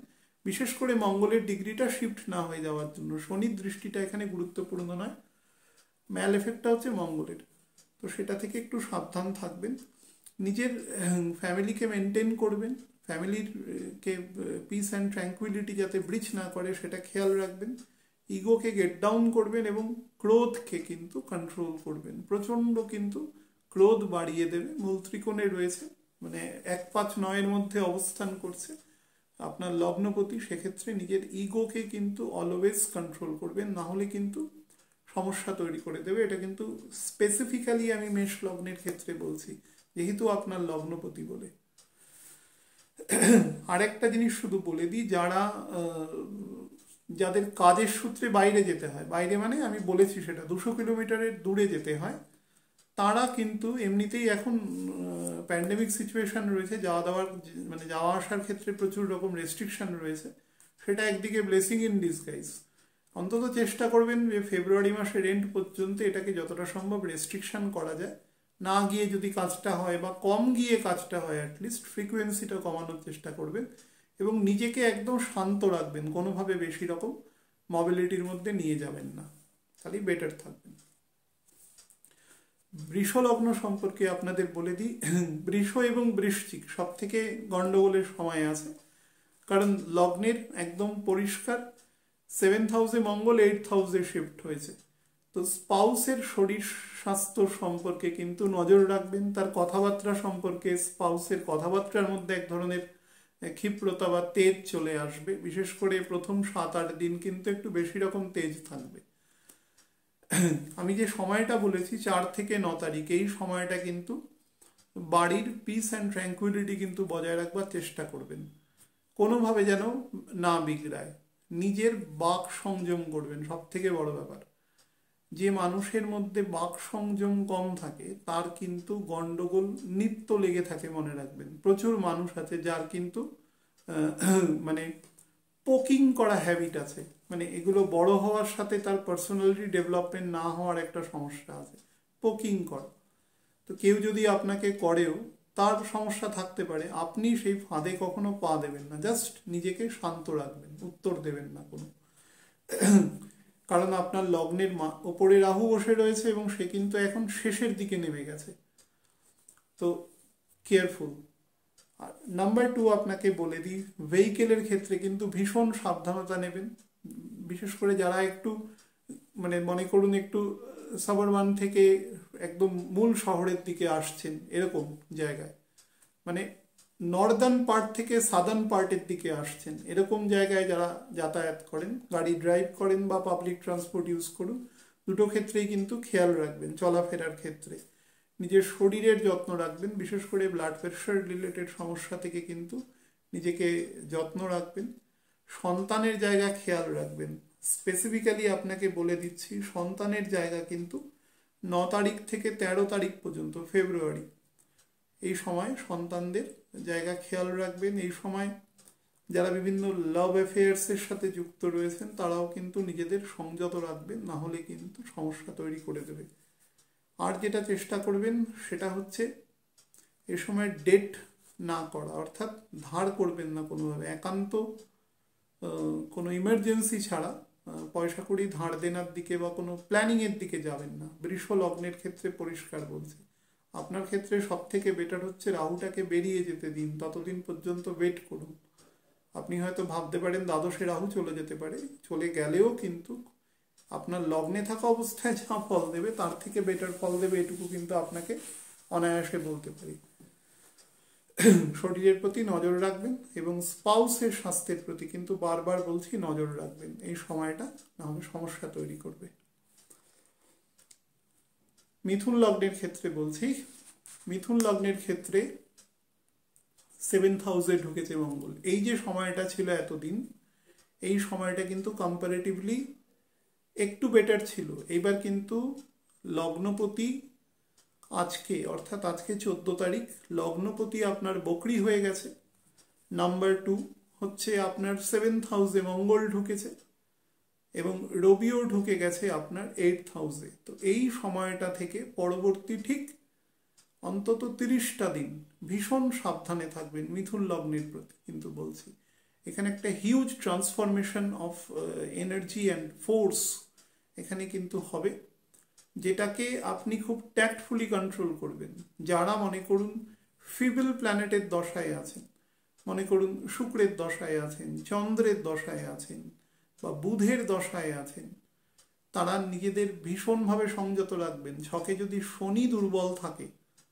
বিশেষ করে মঙ্গলের ডিগ্রিটা শিফট না হয়ে যাওয়ার জন্য। শনির দৃষ্টিটা এখানে গুরুত্বপূর্ণ নয়, ম্যাল এফেক্টটা হচ্ছে মঙ্গলের, তো সেটা থেকে একটু সাবধান থাকবেন। নিজের ফ্যামিলিকে মেনটেন করবেন, ফ্যামিলির কে পিস অ্যান্ড ট্র্যাঙ্কুইলিটি যাতে ব্রিচ না করে সেটা খেয়াল রাখবেন। ইগোকে গেট ডাউন করবেন এবং ক্রোধকে কিন্তু কন্ট্রোল করবেন। প্রচণ্ড কিন্তু ক্রোধ বাড়িয়ে দেবে, মূল ত্রিকোণে রয়েছে, মানে 1-5-9 মধ্যে অবস্থান করছে আপনার লগ্নপতি। সেক্ষেত্রে নিজের ইগোকে কিন্তু অলওয়েজ কন্ট্রোল করবেন, না হলে কিন্তু সমস্যা তৈরি করে দেবে। এটা কিন্তু স্পেসিফিক্যালি আমি মেষ লগ্নের ক্ষেত্রে বলছি, যেহেতু আপনার লগ্নপতি বলে। আরেকটা জিনিস শুধু বলে দিই, যাদের কাজের সূত্রে বাইরে যেতে হয়, বাইরে মানে আমি বলেছি সেটা 200 কিলোমিটারের দূরে যেতে হয়, তারা কিন্তু এমনিতেই এখন প্যান্ডেমিক সিচুয়েশন রয়েছে, যাওয়া আসার ক্ষেত্রে প্রচুর রকম রেস্ট্রিকশন রয়েছে। সেটা একদিকে ব্লেসিং ইন ডিসগাইজ। অন্তত চেষ্টা করবেন যে ফেব্রুয়ারি মাসের এন্ড পর্যন্ত এটাকে যতটা সম্ভব রেস্ট্রিকশন করা যায়। না গিয়ে যদি কাজটা হয় বা কম গিয়ে কাজটা হয়, অ্যাটলিস্ট ফ্রিকোয়েন্সিটা কমানোর চেষ্টা করবেন এবং নিজেকে একদম শান্ত রাখবেন, কোনোভাবে বেশি রকম মোবিলিটির মধ্যে নিয়ে যাবেন না, তাহলেই বেটার থাকবেন। বৃষ লগ্ন সম্পর্কে আপনাদের বলে দিই, বৃষ এবং বৃশ্চিক সব থেকে গন্ডগোলের সময় আছে, কারণ লগ্নের একদম পরিষ্কার 7th হাউসে মঙ্গল 8th হাউসে শিফট হয়েছে। তো স্পাউসের শরীর স্বাস্থ্য সম্পর্কে কিন্তু নজর রাখবেন, তার কথাবার্তা সম্পর্কে, স্পাউসের কথাবার্তার মধ্যে এক ধরনের ক্ষিপ্রতা বা তেজ চলে আসবে। বিশেষ করে প্রথম 7-8 দিন কিন্তু একটু বেশি রকম তেজ থাকবে। আমি যে সময়টা বলেছি 4 থেকে 9 তারিখ, এই সময়টা কিন্তু বাড়ির পিস অ্যান্ড ট্র্যাঙ্কুইলিটি কিন্তু বজায় রাখবার চেষ্টা করবেন, কোনোভাবে যেন না বিগড়ায়। নিজের বাক সংযম করবেন, সব থেকে বড় ব্যাপার। যে মানুষের মধ্যে বাক সংযম কম থাকে তার কিন্তু গন্ডগোল নিত্য লেগে থাকে, মনে রাখবেন। প্রচুর মানুষ আছে যার কিন্তু মানে পোকিং করা হ্যাবিট আছে, মানে এগুলো বড় হওয়ার সাথে তার পার্সোনালিটি ডেভেলপমেন্ট না হওয়ার একটা সমস্যা আছে, পোকিং করা। তো কেউ যদি আপনাকে করেও তার সমস্যা থাকতে পারে, আপনি সেই ফাঁদে কখনো পা দেবেন না, জাস্ট নিজেকে শান্ত রাখবেন, উত্তর দেবেন না কোনো। কারণ আপনার লগ্নের ওপরে রাহু বসে রয়েছে এবং সে কিন্তু এখন শেষের দিকে নেমে গেছে, তো কেয়ারফুল। আর নাম্বার 2 আপনাকে বলে দিই, ভেহিকেলের ক্ষেত্রে কিন্তু ভীষণ সাবধানতা নেবেন। বিশেষ করে যারা একটু মানে মনে করুন একটু সাবারবান থেকে একদম মূল শহরের দিকে আসছেন, এরকম জায়গায়, মানে নর্দার্ন পার্ট থেকে সাদার্ন পার্টের দিকে আসছেন, এরকম জায়গায় যারা যাতায়াত করেন, গাড়ি ড্রাইভ করেন বা পাবলিক ট্রান্সপোর্ট ইউজ করুন, দুটো ক্ষেত্রেই কিন্তু খেয়াল রাখবেন। চলাফেরার ক্ষেত্রে নিজের শরীরের যত্ন রাখবেন, বিশেষ করে ব্লাড প্রেশার রিলেটেড সমস্যা থেকে কিন্তু নিজেকে যত্ন রাখবেন। সন্তানের জায়গা খেয়াল রাখবেন। স্পেসিফিক্যালি আপনাকে বলে দিচ্ছি, সন্তানের জায়গা কিন্তু 9 তারিখ থেকে 13 তারিখ পর্যন্ত ফেব্রুয়ারি, এই সময় সন্তানদের জায়গা খেয়াল রাখবেন। এই সময় যারা বিভিন্ন লাভ অ্যাফেয়ার্সের সাথে যুক্ত রয়েছেন তারাও কিন্তু নিজেদের সংযত রাখবেন, না হলে কিন্তু সমস্যা তৈরি করে দেবে। আর যেটা চেষ্টা করবেন সেটা হচ্ছে এ সময় ডেট না করা, অর্থাৎ ধার করবেন না কোনোভাবে। একান্ত কোনো ইমার্জেন্সি ছাড়া পয়সা কড়ি ধার দেনার দিকে বা কোনো প্ল্যানিংয়ের দিকে যাবেন না। বৃষ লগ্নের ক্ষেত্রে পরিষ্কার বলছি। আপনার ক্ষেত্রে সব থেকে বেটার হচ্ছে রাহুটাকে বেরিয়ে যেতে দিন, ততদিন পর্যন্ত ওয়েট করুন। আপনি হয়তো ভাবতে পারেন দ্বাদশে রাহু চলে যেতে পারে, চলে গেলেও কিন্তু আপনার লগ্নে থাকা অবস্থায় যা ফল দেবে তার থেকে বেটার ফল দেবে, এটুকু কিন্তু আপনাকে অনায়াসে বলতে পারি। শরীরের প্রতি নজর রাখবেন এবং স্পাউসের স্বাস্থ্যের প্রতি কিন্তু বারবার বলছি নজর রাখবেন এই সময়টা, না হলে সমস্যা তৈরি করবে। মিথুন লগ্নের ক্ষেত্রে বলছি, মিথুন লগ্নের ক্ষেত্রে 7th হাউসে ঢুকেছে মঙ্গল। এই যে সময়টা ছিল এতদিন, এই সময়টা কিন্তু কম্পারেটিভলি একটু বেটার ছিল। এইবার কিন্তু লগ্নপতি আজকে, অর্থাৎ আজকে 14 তারিখ, লগ্নপতি আপনার বকরি হয়ে গেছে। নাম্বার 2 হচ্ছে আপনার 7th হাউসে মঙ্গল ঢুকেছে এবং রবিও ঢুকে গেছে আপনার 8th হাউসে। তো এই সময়টা থেকে পরবর্তী ঠিক অন্তত 30টা দিন ভীষণ সাবধানে থাকবেন মিথুন লগ্নের প্রতি। কিন্তু বলছি এখানে একটা huge transformation of energy and force এখানে কিন্তু হবে, যেটাকে আপনি খুব ট্যাক্টফুলি কন্ট্রোল করবেন। যারা মনে করুন ফিবল প্ল্যানেটের দশায় আছেন, মনে করুন শুক্রের দশায় আছেন, চন্দ্রের দশায় আছেন বা বুধের দশায় আছেন, তারা নিজেদের ভীষণভাবে সংযত রাখবেন। ছকে যদি শনি দুর্বল থাকে,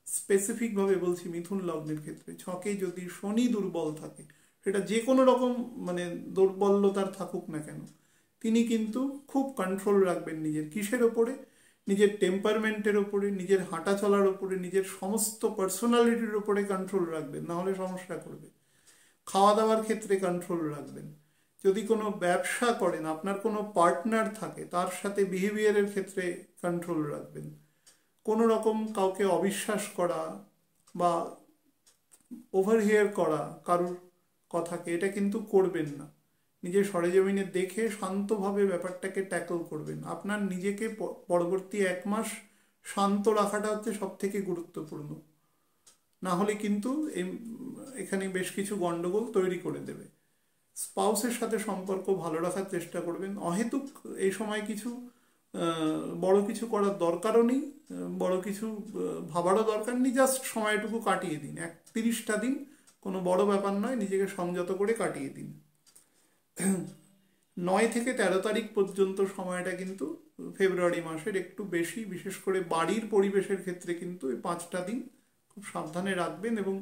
স্পেসিফিকভাবে বলছি মিথুন লগ্নের ক্ষেত্রে, ছকে যদি শনি দুর্বল থাকে, সেটা যে কোনো রকম মানে দুর্বলতার থাকুক না কেন, তিনি কিন্তু খুব কন্ট্রোল রাখবেন নিজের কিসের ওপরে, নিজের টেম্পারমেন্টের ওপরে, নিজের হাঁটা চলার ওপরে, নিজের সমস্ত পার্সোনালিটির ওপরে কন্ট্রোল রাখবেন, না হলে সমস্যা করবে। খাওয়া দাওয়ার ক্ষেত্রে কন্ট্রোল রাখবেন। যদি কোনো ব্যবসা করেন, আপনার কোনো পার্টনার থাকে, তার সাথে বিহেভিয়ারের ক্ষেত্রে কন্ট্রোল রাখবেন। কোনো রকম কাউকে অবিশ্বাস করা বা ওভারহিয়ার করা কারুর কথাকে, এটা কিন্তু করবেন না। নিজের সরেজমিনে দেখে শান্তভাবে ব্যাপারটাকে ট্যাকল করবেন। আপনার নিজেকে পরবর্তী 1 মাস শান্ত রাখাটা হচ্ছে সব থেকে গুরুত্বপূর্ণ, না হলে কিন্তু এখানে বেশ কিছু গন্ডগোল তৈরি করে দেবে। স্পাউসের সাথে সম্পর্ক ভালো রাখার চেষ্টা করবেন। অহেতুক এই সময় কিছু বড় কিছু করার দরকারও নেই, বড় কিছু ভাবারও দরকার নেই। জাস্ট সময়টুকু কাটিয়ে দিন, 30টা দিন কোনো বড় ব্যাপার নয়, নিজেকে সংযত করে কাটিয়ে দিন। 9 থেকে 13 তারিখ পর্যন্ত সময়টা কিন্তু ফেব্রুয়ারি মাসের একটু বেশি, বিশেষ করে বাড়ির পরিবেশের ক্ষেত্রে কিন্তু এই 5টা দিন খুব সাবধানে রাখবেন এবং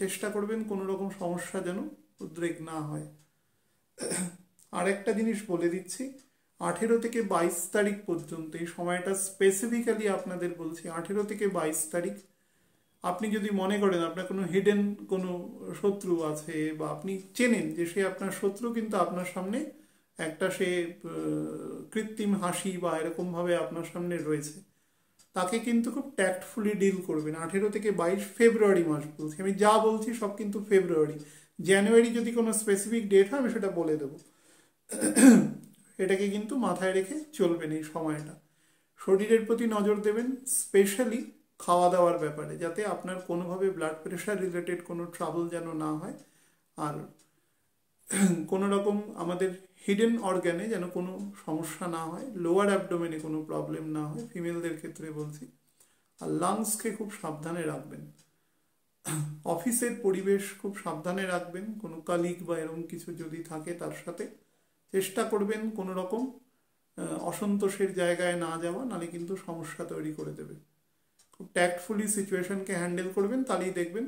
চেষ্টা করবেন কোনো রকম সমস্যা যেন উদ্রেক না হয়। আর একটা জিনিস বলে দিচ্ছি, 18 থেকে 22 তারিখ পর্যন্ত এই সময়টা স্পেসিফিক্যালি আপনাদের বলছি, 18 থেকে 22 তারিখ আপনি যদি মনে করেন আপনার কোনো হিডেন কোনো শত্রু আছে বা আপনি চেনেন যে সে আপনার শত্রু, কিন্তু আপনার সামনে একটা সে কৃত্রিম হাসি বা এরকমভাবে আপনার সামনে রয়েছে, তাকে কিন্তু খুব ট্যাক্টফুলি ডিল করবেন। 18 থেকে 22 ফেব্রুয়ারি মাস বলছি, আমি যা বলছি সব কিন্তু ফেব্রুয়ারি। জানুয়ারি যদি কোনো স্পেসিফিক ডেট হয় আমি সেটা বলে দেবো। এটাকে কিন্তু মাথায় রেখে চলবেন এই সময়টা। শরীরের প্রতি নজর দেবেন, স্পেশালি খাওয়া দাওয়ার ব্যাপারে, যাতে আপনার কোনোভাবে ব্লাড প্রেশার রিলেটেড কোনো ট্রাবল যেন না হয়, আর কোনো রকম আমাদের হিডেন অর্গানে যেন কোনো সমস্যা না হয়, লোয়ার অ্যাবডোমেনে কোনো প্রবলেম না হয়, ফিমেলদের ক্ষেত্রে বলছি। আর লাংসকে খুব সাবধানে রাখবেন। অফিসের পরিবেশ খুব সাবধানে রাখবেন। কোনো কালিগ বা এরকম কিছু যদি থাকে তার সাথে চেষ্টা করবেন কোনো রকম অসন্তোষের জায়গায় না যাওয়া, নাহলে কিন্তু সমস্যা তৈরি করে দেবে। খুব ট্যাক্টফুলি সিচুয়েশনকে হ্যান্ডেল করবেন, তাহলেই দেখবেন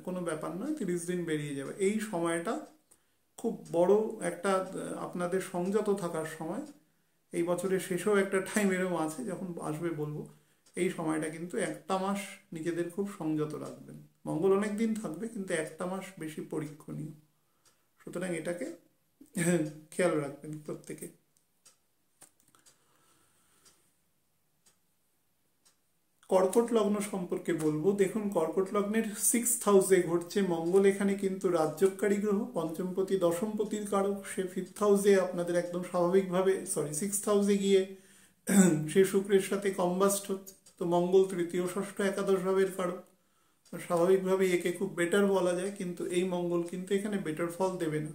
কোনো ব্যাপার নয়, 30 দিন বেরিয়ে যাবে। এই সময়টা খুব বড় একটা আপনাদের সংযত থাকার সময়। এই বছরের শেষেও একটা টাইম এরকম আছে, যখন আসবে বলবো, এই সময়টা কিন্তু একটা মাস নিজেদের খুব সংযত রাখবেন। মঙ্গল অনেক দিন থাকবে, কিন্তু একটা মাস বেশি পরীক্ষণীয়, সুতরাং এটাকে খেয়াল রাখবেন প্রত্যেকে। কর্কট লগ্ন সম্পর্কে বলবো। দেখুন, কর্কট লগ্নের 6th হাউসে ঘটছে মঙ্গল, এখানে কিন্তু রাজ্যকারী গ্রহ, পঞ্চমপতি দশমপতির কারক, সে 5th হাউসে আপনাদের একদম স্বাভাবিকভাবে 6th হাউসে গিয়ে সে শুক্রের সাথে কম্বাস্ট হচ্ছে। তো মঙ্গল তৃতীয় ষষ্ঠ একাদশ ভাবের কারক, স্বাভাবিকভাবে একে খুব বেটার বলা যায়, কিন্তু এই মঙ্গল কিন্তু এখানে বেটার ফল দেবে না।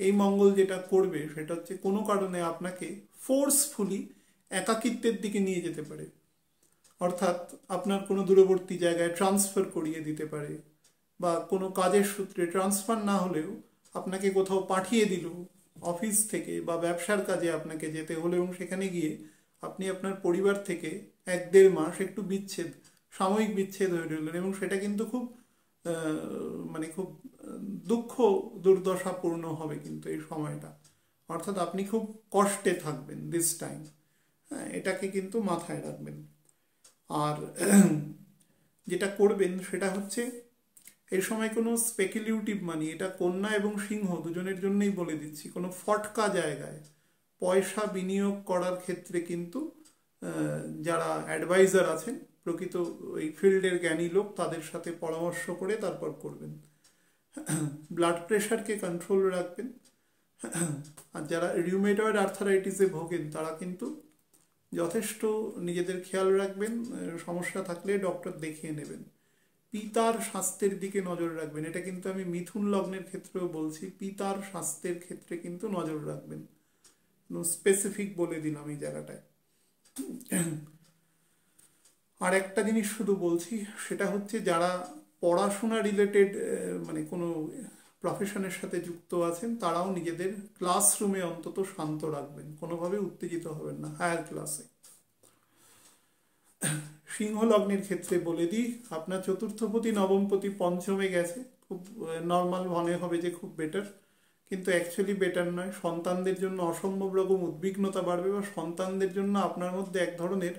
এই মঙ্গল যেটা করবে সেটা হচ্ছে কোনো কারণে আপনাকে ফোর্সফুলি একাকিত্বের দিকে নিয়ে যেতে পারে, অর্থাৎ আপনার কোনো দূরবর্তী জায়গায় ট্রান্সফার করিয়ে দিতে পারে, বা কোনো কাজের সূত্রে ট্রান্সফার না হলেও আপনাকে কোথাও পাঠিয়ে দিল অফিস থেকে বা ব্যবসার কাজে আপনাকে যেতে হলো, এবং সেখানে গিয়ে আপনি আপনার পরিবার থেকে 1-1.5 মাস একটু বিচ্ছেদ, সাময়িক বিচ্ছেদ হয়ে রইলেন, এবং সেটা কিন্তু খুব মানে খুব দুঃখ দুর্দশাপূর্ণ হবে কিন্তু এই সময়টা, অর্থাৎ আপনি খুব কষ্টে থাকবেন দিস টাইম। হ্যাঁ, এটাকে কিন্তু মাথায় রাখবেন। আর যেটা করবেন সেটা হচ্ছে এই সময় কোনো স্পেকুলেটিভ মানি, এটা কন্যা এবং সিংহ দুজনের জন্যই বলে দিচ্ছি, কোনো ফটকা জায়গায় পয়সা বিনিয়োগ করার ক্ষেত্রে কিন্তু যারা অ্যাডভাইজার আছেন, প্রকৃত এই ফিল্ডের জ্ঞানী লোক, তাদের সাথে পরামর্শ করে তারপর করবেন। ব্লাড প্রেশারকে কন্ট্রোল রাখবেন। আর যারা রিউমেটয়েড আর্থারাইটিসে ভোগেন তারা কিন্তু যথেষ্ট নিজেদের খেয়াল রাখবেন, সমস্যা থাকলে ডক্টর দেখিয়ে নেবেন। পিতার স্বাস্থ্যের দিকে নজর রাখবেন, এটা কিন্তু আমি মিথুন লগ্নের ক্ষেত্রেও বলছি, পিতার স্বাস্থ্যের ক্ষেত্রে কিন্তু নজর রাখবেন, স্পেসিফিক বলে দিলাম এই জায়গাটায়। আর একটা জিনিস শুধু বলছি, সেটা হচ্ছে যারা পড়াশোনা রিলেটেড মানে কোনো প্রফেশনের সাথে যুক্ত আছেন, তারাও নিজেদের ক্লাসরুমে অন্তত শান্ত রাখবেন, কোনোভাবে উত্তেজিত হবেন না হায়ার ক্লাসে। সিংহ লগ্নের ক্ষেত্রে বলে দিই, আপনার চতুর্থপতি নবমপতি পঞ্চমে গেছে, খুব নর্মাল মনে হবে যে খুব বেটার, কিন্তু অ্যাকচুয়ালি বেটার নয়। সন্তানদের জন্য অসম্ভব রকম উদ্বিগ্নতা বাড়বে, বা সন্তানদের জন্য আপনার মধ্যে এক ধরনের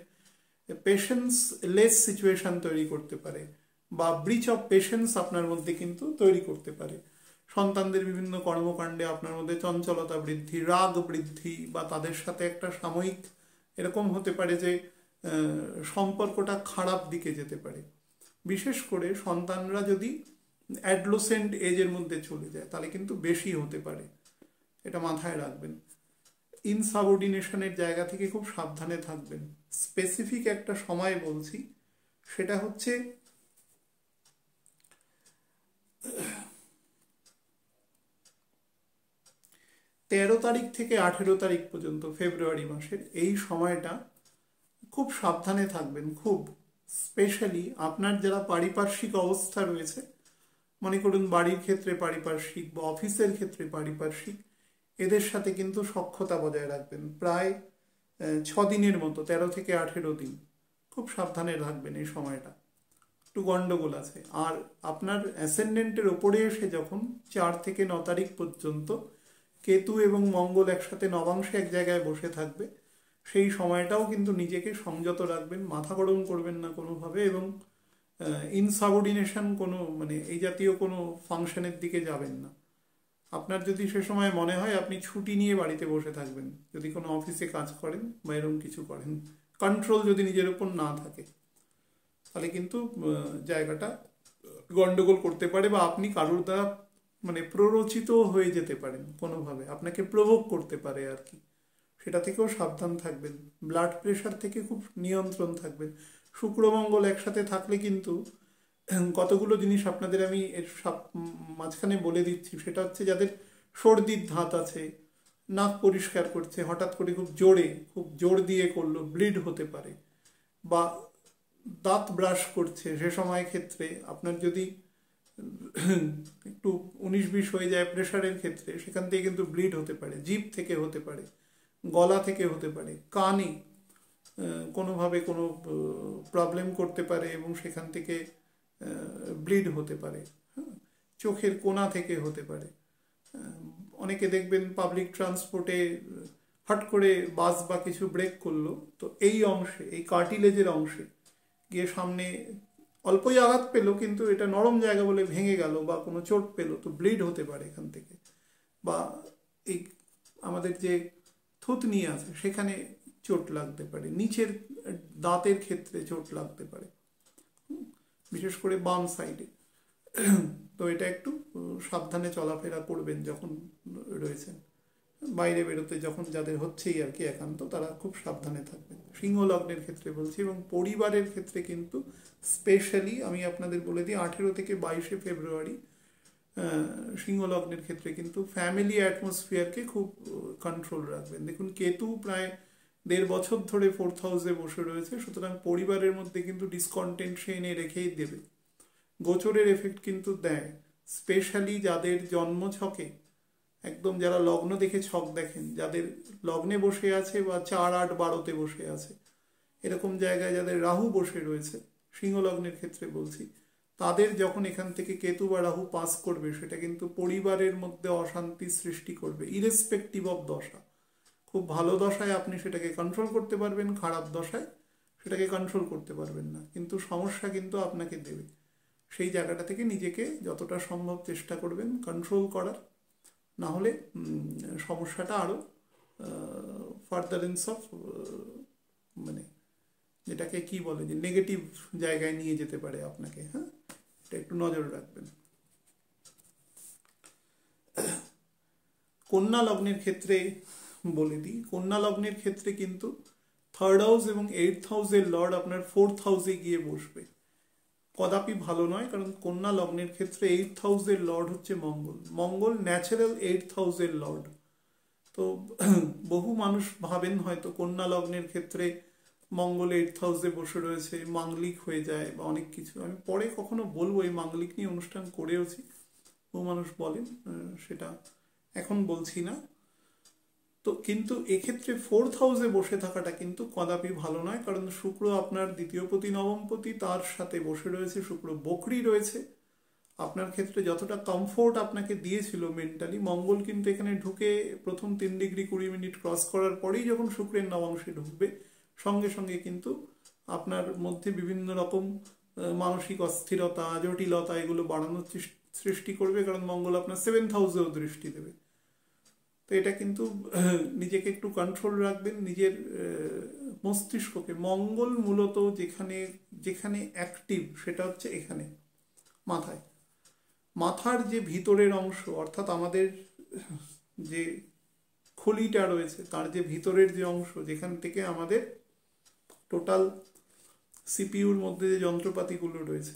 পেশেন্স লেস সিচুয়েশন তৈরি করতে পারে, বা ব্রিচ অফ পেশেন্স আপনার মধ্যে কিন্তু তৈরি করতে পারে। সন্তানদের বিভিন্ন কর্মকাণ্ডে আপনার মধ্যে চঞ্চলতা বৃদ্ধি, রাগ বৃদ্ধি, বা তাদের সাথে একটা সাময়িক এরকম হতে পারে যে সম্পর্কটা খারাপ দিকে যেতে পারে। বিশেষ করে সন্তানরা যদি অ্যাডলোসেন্ট এজের মধ্যে চলে যায় তাহলে কিন্তু বেশি হতে পারে, এটা মাথায় রাখবেন। ইনসাবঅর্ডিনেশনের জায়গা থেকে খুব সাবধানে থাকবেন। স্পেসিফিক একটা সময় বলছি, সেটা হচ্ছে 13 তারিখ থেকে 18 তারিখ পর্যন্ত ফেব্রুয়ারি মাসের এই সময়টা খুব সাবধানে থাকবেন। খুব স্পেশালি আপনার যারা পারিপার্শ্বিক অবস্থা রয়েছে, মনে করুন বাড়ির ক্ষেত্রে পারিপার্শ্বিক বা অফিসের ক্ষেত্রে পারিপার্শ্বিক, এদের সাথে কিন্তু সখ্যতা বজায় রাখবেন। প্রায় 6 দিনের মতো, 13 থেকে 18 দিন খুব সাবধানে রাখবেন এই সময়টা, একটু গন্ডগোল আছে। আর আপনার অ্যাসেন্ডেন্টের ওপরে এসে যখন 4 থেকে 9 তারিখ পর্যন্ত কেতু এবং মঙ্গল একসাথে নবাংশে এক জায়গায় বসে থাকবে, সেই সময়টাও কিন্তু নিজেকে সংযত রাখবেন, মাথা গরম করবেন না কোনোভাবে, এবং ইনসাবঅর্ডিনেশন কোনো মানে এই জাতীয় কোনো ফাংশনের দিকে যাবেন না। আপনার যদি সে সময় মনে হয় আপনি ছুটি নিয়ে বাড়িতে বসে থাকবেন, যদি কোনো অফিসে কাজ করেন বা এরকম কিছু করেন, কন্ট্রোল যদি নিজের উপর না থাকে, তাহলে কিন্তু জায়গাটা গন্ডগোল করতে পারে, বা আপনি কারোর দ্বারা মানে প্ররোচিত হয়ে যেতে পারেন, কোনোভাবে আপনাকে প্রভোগ করতে পারে আর কি, সেটা থেকেও সাবধান থাকবেন। ব্লাড প্রেশার থেকে খুব নিয়ন্ত্রণ থাকবেন। শুক্র মঙ্গল একসাথে থাকলে কিন্তু কতগুলো জিনিস আপনাদের আমি এর মাঝখানে বলে দিচ্ছি, সেটা হচ্ছে যাদের সর্দির ধাত আছে, নাক পরিষ্কার করছে হঠাৎ করে খুব জোরে, খুব জোর দিয়ে করলো, ব্লিড হতে পারে, বা দাঁত ব্রাশ করছে সে সময় ক্ষেত্রে আপনার যদি একটু 19-20 হয়ে যায় প্রেশারের ক্ষেত্রে, সেখান থেকে কিন্তু ব্লিড হতে পারে, জিভ থেকে হতে পারে, গলা থেকে হতে পারে, কানে কোনোভাবে কোনো প্রবলেম করতে পারে এবং সেখান থেকে ব্লিড হতে পারে, চোখের কোনা থেকে হতে পারে। অনেকে দেখবেন পাবলিক ট্রান্সপোর্টে হট করে বাস বা কিছু ব্রেক করলো, তো এই অংশে, এই কার্টিলেজের অংশে গিয়ে সামনে অল্পই আঘাত পেলো, কিন্তু এটা নরম জায়গা বলে ভেঙে গেল, বা কোনো চোট পেলো, তো ব্লিড হতে পারে এখান থেকে। বা এই আমাদের যে থুতনি আছে সেখানে চোট লাগতে পারে, নিচের দাঁতের ক্ষেত্রে চোট লাগতে পারে, বিশেষ করে বাম সাইডে। তো এটা একটু সাবধানে চলাফেরা করবেন যখন রয়েছেন, বাইরে বেরোতে যখন যাদের হচ্ছেই আর কি একান্ত, তারা খুব সাবধানে থাকবেন। সিংহ লগ্নের ক্ষেত্রে বলছি, এবং পরিবারের ক্ষেত্রে কিন্তু স্পেশালি আমি আপনাদের বলে দিই 18 থেকে 22 ফেব্রুয়ারি সিংহ লগ্নের ক্ষেত্রে কিন্তু ফ্যামিলি অ্যাটমসফিয়ারকে খুব কন্ট্রোল রাখবেন। দেখুন কেতু প্রায় 1.5 বছর ধরে 4th হাউসে বসে রয়েছে, সুতরাং পরিবারের মধ্যে কিন্তু ডিসকন্টেন্ট সে এনে রেখেই দেবে। গোচরের এফেক্ট কিন্তু দেয়, স্পেশালি যাদের জন্ম ছকে একদম, যারা লগ্ন দেখে ছক দেখেন, যাদের লগ্নে বসে আছে বা 4, 8, 12-তে বসে আছে, এরকম জায়গায় যাদের রাহু বসে রয়েছে, সিংহ লগ্নের ক্ষেত্রে বলছি, তাদের যখন এখান থেকে কেতু বা রাহু পাস করবে, সেটা কিন্তু পরিবারের মধ্যে অশান্তি সৃষ্টি করবে, ইরেসপেক্টিভ অফ দশা। খুব ভালো দশায় আপনি সেটাকে কন্ট্রোল করতে পারবেন, খারাপ দশায় সেটাকে কন্ট্রোল করতে পারবেন না, কিন্তু সমস্যা কিন্তু আপনাকে দেবে। সেই জায়গাটা থেকে নিজেকে যতটা সম্ভব চেষ্টা করবেন কন্ট্রোল করার, না হলে সমস্যাটা আরও ফার্দারেন্স অফ মানে যেটাকে কি বলে, যে নেগেটিভ জায়গায় নিয়ে যেতে পারে আপনাকে। হ্যাঁ, এটা একটু নজর রাখবেন। কন্যা লগ্নের ক্ষেত্রে বলে দিই, কন্যা লগ্নের ক্ষেত্রে কিন্তু 3rd হাউস এবং 8th হাউসের লর্ড আপনার 4th হাউসে গিয়ে বসবে, কদাপি ভালো নয়। কারণ কন্যা লগ্নের ক্ষেত্রে 8th হাউসের লর্ড হচ্ছে মঙ্গল, মঙ্গল ন্যাচারাল 8th হাউসের লর্ড। তো বহু মানুষ ভাবেন হয়তো কন্যা লগ্নের ক্ষেত্রে মঙ্গল 8th হাউসে বসে রয়েছে, মাঙ্গলিক হয়ে যায় বা অনেক কিছু। আমি পরে কখনো বলবো, এই মাঙ্গলিক নিয়ে অনুষ্ঠান করেওছি, বহু মানুষ বলেন, সেটা এখন বলছি না। তো কিন্তু এক্ষেত্রে 4th হাউসে বসে থাকাটা কিন্তু কদাপি ভালো নয়, কারণ শুক্র আপনার দ্বিতীয়পতি নবমপতি, তার সাথে বসে রয়েছে, শুক্র বকরি রয়েছে। আপনার ক্ষেত্রে যতটা কমফোর্ট আপনাকে দিয়েছিল মেন্টালি, মঙ্গল কিন্তু এখানে ঢুকে প্রথম 3 ডিগ্রি 20 মিনিট ক্রস করার পরেই যখন শুক্রের নবাংশে ঢুকবে, সঙ্গে সঙ্গে কিন্তু আপনার মধ্যে বিভিন্ন রকম মানসিক অস্থিরতা, জটিলতা, এগুলো বাড়ানোর সৃষ্টি করবে, কারণ মঙ্গল আপনার 7th হাউসেও দৃষ্টি দেবে। তো এটা কিন্তু নিজেকে একটু কন্ট্রোল রাখবেন, নিজের মস্তিষ্ককে। মঙ্গল মূলত যেখানে যেখানে অ্যাক্টিভ সেটা হচ্ছে এখানে মাথায়, মাথার যে ভিতরের অংশ, অর্থাৎ আমাদের যে খুলিটা রয়েছে তার যে ভিতরের যে অংশ, যেখান থেকে আমাদের টোটাল সিপিইউর মধ্যে যে যন্ত্রপাতিগুলো রয়েছে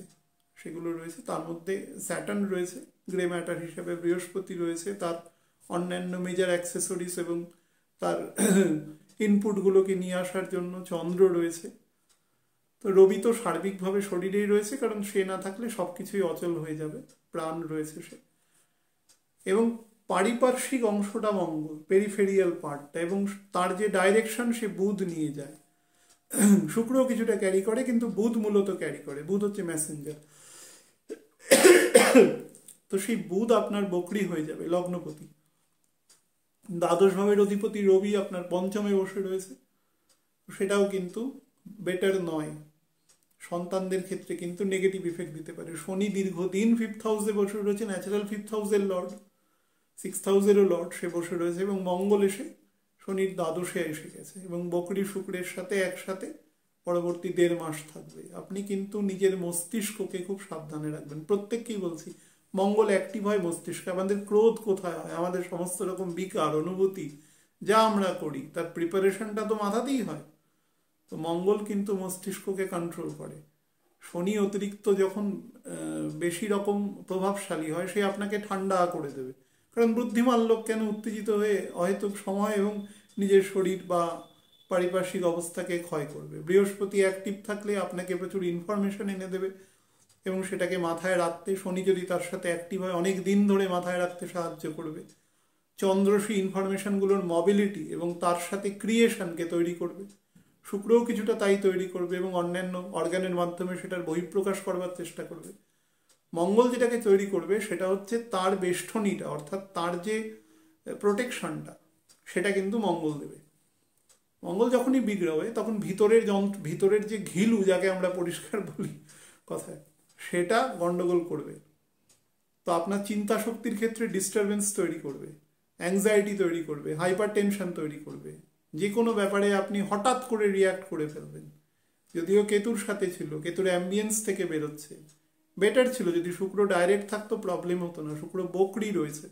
সেগুলো রয়েছে, তার মধ্যে স্যাটার্ন রয়েছে, গ্রে ম্যাটার হিসেবে বৃহস্পতি রয়েছে, তার অন্যান্য মেজর অ্যাক্সেসরিজ এবং তার ইনপুটগুলোকে নিয়ে আসার জন্য চন্দ্র রয়েছে। তো রবি তো সার্বিকভাবে শরীরেই রয়েছে, কারণ সে না থাকলে সব কিছুই অচল হয়ে যাবে, প্রাণ রয়েছে সে। এবং পারিপার্শ্বিক অংশটা মঙ্গল, পেরিফেরিয়াল পার্টটা, এবং তার যে ডাইরেকশন সে বুধ নিয়ে যায়। শুক্রও কিছুটা ক্যারি করে, কিন্তু বুধ মূলত ক্যারি করে, বুধ হচ্ছে মেসেঞ্জার। তো সেই বুধ আপনার বকরি হয়ে যাবে, লগ্নপতি। দ্বাদশ ভাবের অধিপতি রবি আপনার পঞ্চমে বসে রয়েছে, সেটাও কিন্তু বেটার নয়, সন্তানদের ক্ষেত্রে কিন্তু নেগেটিভ ইফেক্ট দিতে পারে। শনি দীর্ঘদিন 5th হাউসে বসে রয়েছে, ন্যাচারাল 5th হাউসের লর্ড, 6th হাউসেরও লর্ড সে বসে রয়েছে, এবং মঙ্গল এসে শনির দ্বাদশে এসে গেছে, এবং বকরি শুক্রের সাথে একসাথে পরবর্তী 1.5 মাস থাকবে। আপনি কিন্তু নিজের মস্তিষ্ককে খুব সাবধানে রাখবেন। প্রত্যেককেই বলছি, মঙ্গল অ্যাক্টিভ হয় মস্তিষ্কে। আমাদের ক্রোধ কোথায় হয়, আমাদের সমস্ত রকম বিকার অনুভূতি যা আমরা করি তার প্রিপারেশনটা তো মাথাতেই হয়। তো মঙ্গল কিন্তু মস্তিষ্ককে কন্ট্রোল করে। শনি অতিরিক্ত যখন বেশি রকম প্রভাবশালী হয়, সে আপনাকে ঠান্ডা করে দেবে, কারণ বুদ্ধিমান লোক কেন উত্তেজিত হয়ে অহেতুক সময় এবং নিজের শরীর বা পারিপার্শ্বিক অবস্থাকে ক্ষয় করবে। বৃহস্পতি অ্যাক্টিভ থাকলে আপনাকে প্রচুর ইনফরমেশন এনে দেবে, এবং সেটাকে মাথায় রাখতে, শনি যদি তার সাথে অ্যাক্টিভ হয়, অনেক দিন ধরে মাথায় রাখতে সাহায্য করবে। চন্দ্র সেই ইনফরমেশনগুলোর মোবিলিটি এবং তার সাথে ক্রিয়েশনকে তৈরি করবে। শুক্রও কিছুটা তাই তৈরি করবে, এবং অন্যান্য অর্গানের মাধ্যমে সেটার বহিঃপ্রকাশ করবার চেষ্টা করবে। মঙ্গল যেটাকে তৈরি করবে সেটা হচ্ছে তার বেষ্টনীটা, অর্থাৎ তার যে প্রোটেকশনটা, সেটা কিন্তু মঙ্গল দেবে। মঙ্গল যখনই বিগড়বে তখন ভিতরের যে ঘিলু, যাকে আমরা পরিষ্কার বলি কথায়, সেটা গন্ডগোল করবে। তো আপনার চিন্তা শক্তির ক্ষেত্রে ডিস্টারবেন্স তৈরি করবে, অ্যাংজাইটি তৈরি করবে, হাইপার টেনশন তৈরি করবে, যে কোনো ব্যাপারে আপনি হঠাৎ করে রিয়াক্ট করে ফেলবেন। যদিও কেতুর সাথে ছিল, কেতুর অ্যাম্বিয়েন্স থেকে বেরোচ্ছে, বেটার ছিল যদি শুক্র ডাইরেক্ট থাকতো, প্রবলেম হতো না। শুক্র বকরি রয়েছে,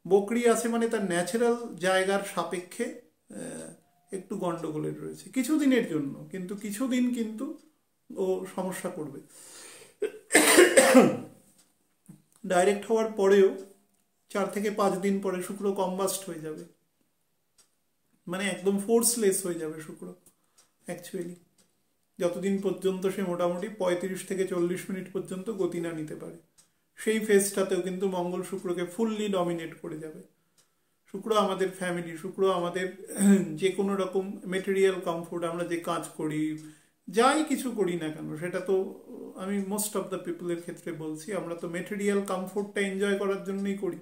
বকরি আছে মানে তার ন্যাচারাল জায়গার সাপেক্ষে একটু গন্ডগোলের রয়েছে কিছুদিনের জন্য, কিন্তু কিছুদিন কিন্তু ও সমস্যা করবে। ডাইরেক্ট হওয়ার পরেও 4 থেকে 5 দিন পরে শুক্র কম্বাস্ট হয়ে যাবে, মানে একদম ফোর্সলেস হয়ে যাবে শুক্র অ্যাকচুয়ালি, যতদিন পর্যন্ত সে মোটামুটি 35 থেকে 40 মিনিট পর্যন্ত গতি না নিতে পারে। সেই ফেজটাতেও কিন্তু মঙ্গল শুক্রকে ফুললি ডমিনেট করে যাবে। শুক্র আমাদের ফ্যামিলি, শুক্র আমাদের যে কোনো রকম মেটেরিয়াল কমফোর্ট, আমরা যে কাজ করি, যাই কিছু করি না কেন, সেটা তো আমি মোস্ট অফ দ্য পিপলের ক্ষেত্রে বলছি, আমরা তো মেটেরিয়াল কমফোর্টটা এনজয় করার জন্যই করি।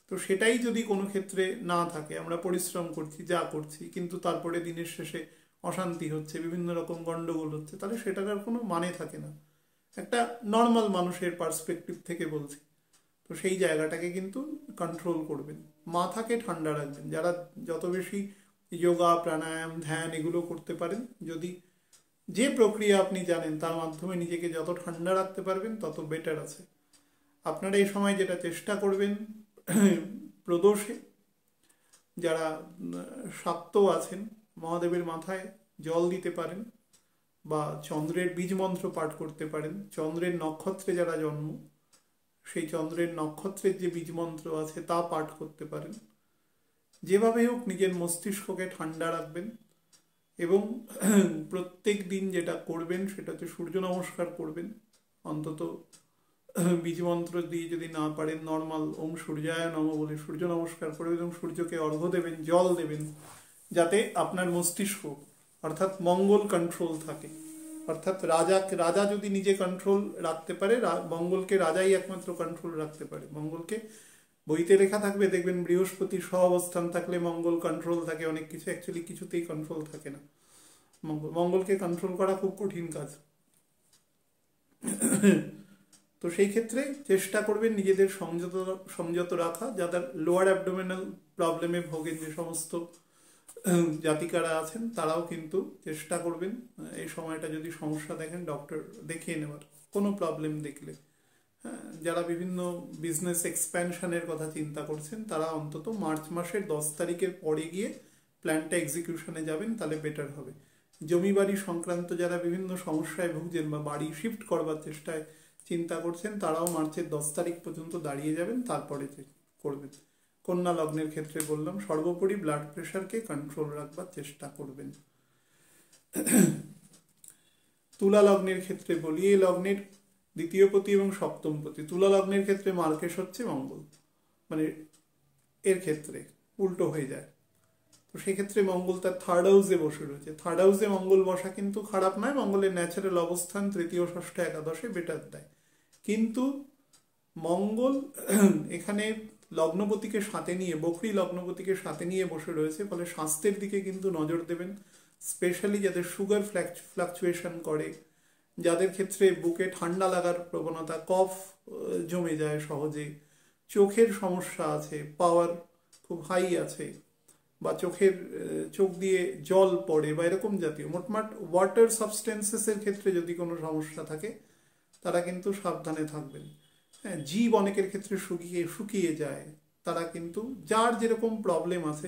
তো সেটাই যদি কোনো ক্ষেত্রে না থাকে, আমরা পরিশ্রম করছি, যা করছি, কিন্তু তারপরে দিনের শেষে অশান্তি হচ্ছে, বিভিন্ন রকম গন্ডগোল হচ্ছে, তাহলে সেটার আর কোনো মানে থাকে না। একটা নর্মাল মানুষের পার্সপেক্টিভ থেকে বলছি। তো সেই জায়গাটাকে কিন্তু কন্ট্রোল করবেন, মাথাকে ঠান্ডা রাখবেন। যারা যত বেশি যোগা, প্রাণায়াম, ধ্যান এগুলো করতে পারেন, যদি যে প্রক্রিয়া আপনি জানেন তার মাধ্যমে নিজেকে যত ঠান্ডা রাখতে পারবেন তত বেটার আছে। আপনারা এই সময় যেটা চেষ্টা করবেন, প্রদোষে যারা শাক্ত আছেন, মহাদেবের মাথায় জল দিতে পারেন, বা চন্দ্রের বীজ মন্ত্র পাঠ করতে পারেন। চন্দ্রের নক্ষত্রে যারা জন্ম, সেই চন্দ্রের নক্ষত্রের যে বীজ মন্ত্র আছে তা পাঠ করতে পারেন। যেভাবে হোক নিজের মস্তিষ্ককে ঠান্ডা রাখবেন, এবং প্রত্যেক দিন যেটা করবেন সেটা হচ্ছে সূর্য নমস্কার করবেন। অন্তত বীজ মন্ত্র দিয়ে যদি না পারেন, নর্মাল ওম সূর্যায় নম বলে সূর্য নমস্কার করবেন এবং সূর্যকে অর্ঘ্য দেবেন, জল দেবেন, যাতে আপনার মস্তিষ্ক অর্থাৎ মঙ্গল কন্ট্রোল থাকে। অর্থাৎ রাজা যদি নিজে কন্ট্রোল রাখতে পারে, মঙ্গলকে রাজাই একমাত্র কন্ট্রোল রাখতে পারে। মঙ্গলকে বইতে লেখা থাকবে, দেখবেন বৃহস্পতি সহ অবস্থান থাকলে মঙ্গল কন্ট্রোল থাকে অনেক কিছু, অ্যাকচুয়ালি কিছুতেই কন্ট্রোল থাকে না। মঙ্গলকে কন্ট্রোল করা খুব কঠিন কাজ। তো সেই ক্ষেত্রে চেষ্টা করবেন নিজেদের সংযত রাখা। যাদের লোয়ার অ্যাবডোমিনাল প্রবলেমে ভোগেন, যে সমস্ত জাতিকারা আছেন, তারাও কিন্তু চেষ্টা করবেন এই সময়টা যদি সমস্যা দেখেন ডক্টর দেখিয়ে নেওয়ার, কোনো প্রবলেম দেখলে। হ্যাঁ, যারা বিভিন্ন বিজনেস এক্সপ্যানশনের কথা চিন্তা করছেন, তারা অন্তত মার্চ মাসের 10 তারিখের পরে গিয়ে প্ল্যানটা এক্সিকিউশনে যাবেন, তাহলে বেটার হবে। জমি বাড়ি সংক্রান্ত যারা বিভিন্ন সমস্যায় ভুগছেন বা বাড়ি শিফট করবার চেষ্টায় চিন্তা করছেন, তারাও মার্চের 10 তারিখ পর্যন্ত দাঁড়িয়ে যাবেন, তারপরে করবেন। কন্যা লগ্নের ক্ষেত্রে বললাম, সর্বোপরি ব্লাড প্রেশারকে কন্ট্রোল রাখবার চেষ্টা করবেন। তুলা লগ্নের ক্ষেত্রে বলি, এই লগ্নের দ্বিতীয় পতি এবং সপ্তম পতি। তুলা লগ্নের ক্ষেত্রে মার্কেশ হচ্ছে মঙ্গল, মানে এর ক্ষেত্রে উল্টো হয়ে যায়। তো সেক্ষেত্রে মঙ্গল তার থার্ড হাউসে বসে রয়েছে। থার্ড হাউসে মঙ্গল বসা কিন্তু খারাপ নয়, মঙ্গলের ন্যাচারাল অবস্থান তৃতীয়, ষষ্ঠ, একাদশে বেটার দেয়। কিন্তু মঙ্গল এখানে লগ্নপতিকে সাথে নিয়ে, বকরি লগ্নপতিকে সাথে নিয়ে বসে রয়েছে, ফলে স্বাস্থ্যের দিকে কিন্তু নজর দেবেন। স্পেশালি যাদের সুগার ফ্লাকচুয়েশন করে, যাদের ক্ষেত্রে বুকে ঠান্ডা লাগার প্রবণতা, কফ জমে যায় সহজে, চোখের সমস্যা আছে, পাওয়ার খুব হাই আছে, বা চোখ দিয়ে জল পড়ে বা এরকম জাতীয়, মোটমাট ওয়াটার সাবস্টেন্সেসের ক্ষেত্রে যদি কোনো সমস্যা থাকে, তারা কিন্তু সাবধানে থাকবেন। হ্যাঁ, জীব অনেকের ক্ষেত্রে শুকিয়ে যায়, তারা কিন্তু যার যেরকম প্রবলেম আছে,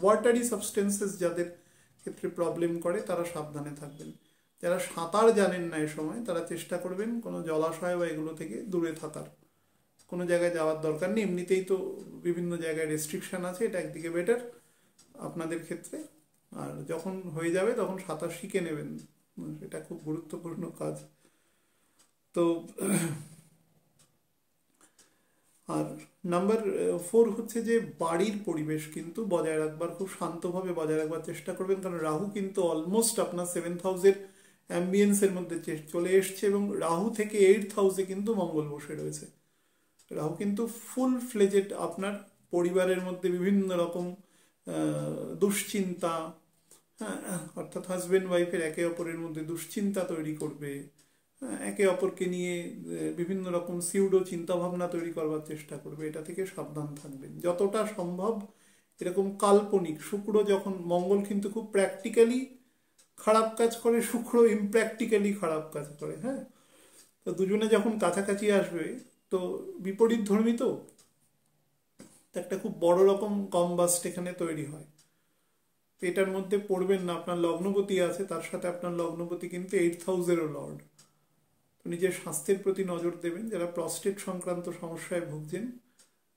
ওয়াটারি সাবস্টেন্সেস যাদের ক্ষেত্রে প্রবলেম করে, তারা সাবধানে থাকবেন। যারা সাঁতার জানেন না এ সময়, তারা চেষ্টা করবেন কোনো জলাশয় বা এগুলো থেকে দূরে থাকার। কোনো জায়গায় যাওয়ার দরকার নেই, এমনিতেই তো বিভিন্ন জায়গায় রেস্ট্রিকশন আছে, এটা একদিকে বেটার আপনাদের ক্ষেত্রে। আর যখন হয়ে যাবে তখন সাঁতার শিখে নেবেন, এটা খুব গুরুত্বপূর্ণ কাজ। তো আর নাম্বার 4 হচ্ছে যে বাড়ির পরিবেশ কিন্তু বজায় রাখবার, খুব শান্তভাবে বজায় রাখবার চেষ্টা করবেন, কারণ রাহু কিন্তু অলমোস্ট আপনার 7th হাউসের অ্যাম্বিয়েন্সের মধ্যে চলে এসছে, এবং রাহু থেকে 8th হাউসে কিন্তু মঙ্গল বসে রয়েছে। রাহু কিন্তু ফুল ফ্লেজেড আপনার পরিবারের মধ্যে বিভিন্ন রকম দুশ্চিন্তা, হ্যাঁ, অর্থাৎ হাজবেন্ড ওয়াইফের একে অপরের মধ্যে দুশ্চিন্তা তৈরি করবে, একে অপরকে নিয়ে বিভিন্ন রকম সিউডো চিন্তা ভাবনা তৈরি করবার চেষ্টা করবে। এটা থেকে সাবধান থাকবেন যতটা সম্ভব। এরকম কাল্পনিক শুক্র যখন, মঙ্গল কিন্তু খুব প্র্যাকটিক্যালি খারাপ কাজ করে, শুক্র ইমপ্র্যাকটিক্যালি খারাপ কাজ করে। হ্যাঁ, তো দুজনে যখন কাছাকাছি আসবে তো বিপরীত ধর্মী, তো একটা খুব বড় রকম কম্বাস্ট এখানে তৈরি হয়। তো এটার মধ্যে পড়বেন না। আপনার লগ্নপতি আছে, তার সাথে আপনার লগ্নপতি কিন্তু 8th হাউসেরও লর্ড। তো নিজের স্বাস্থ্যের প্রতি নজর দেবেন। যারা প্রস্টেট সংক্রান্ত সমস্যায় ভুগছেন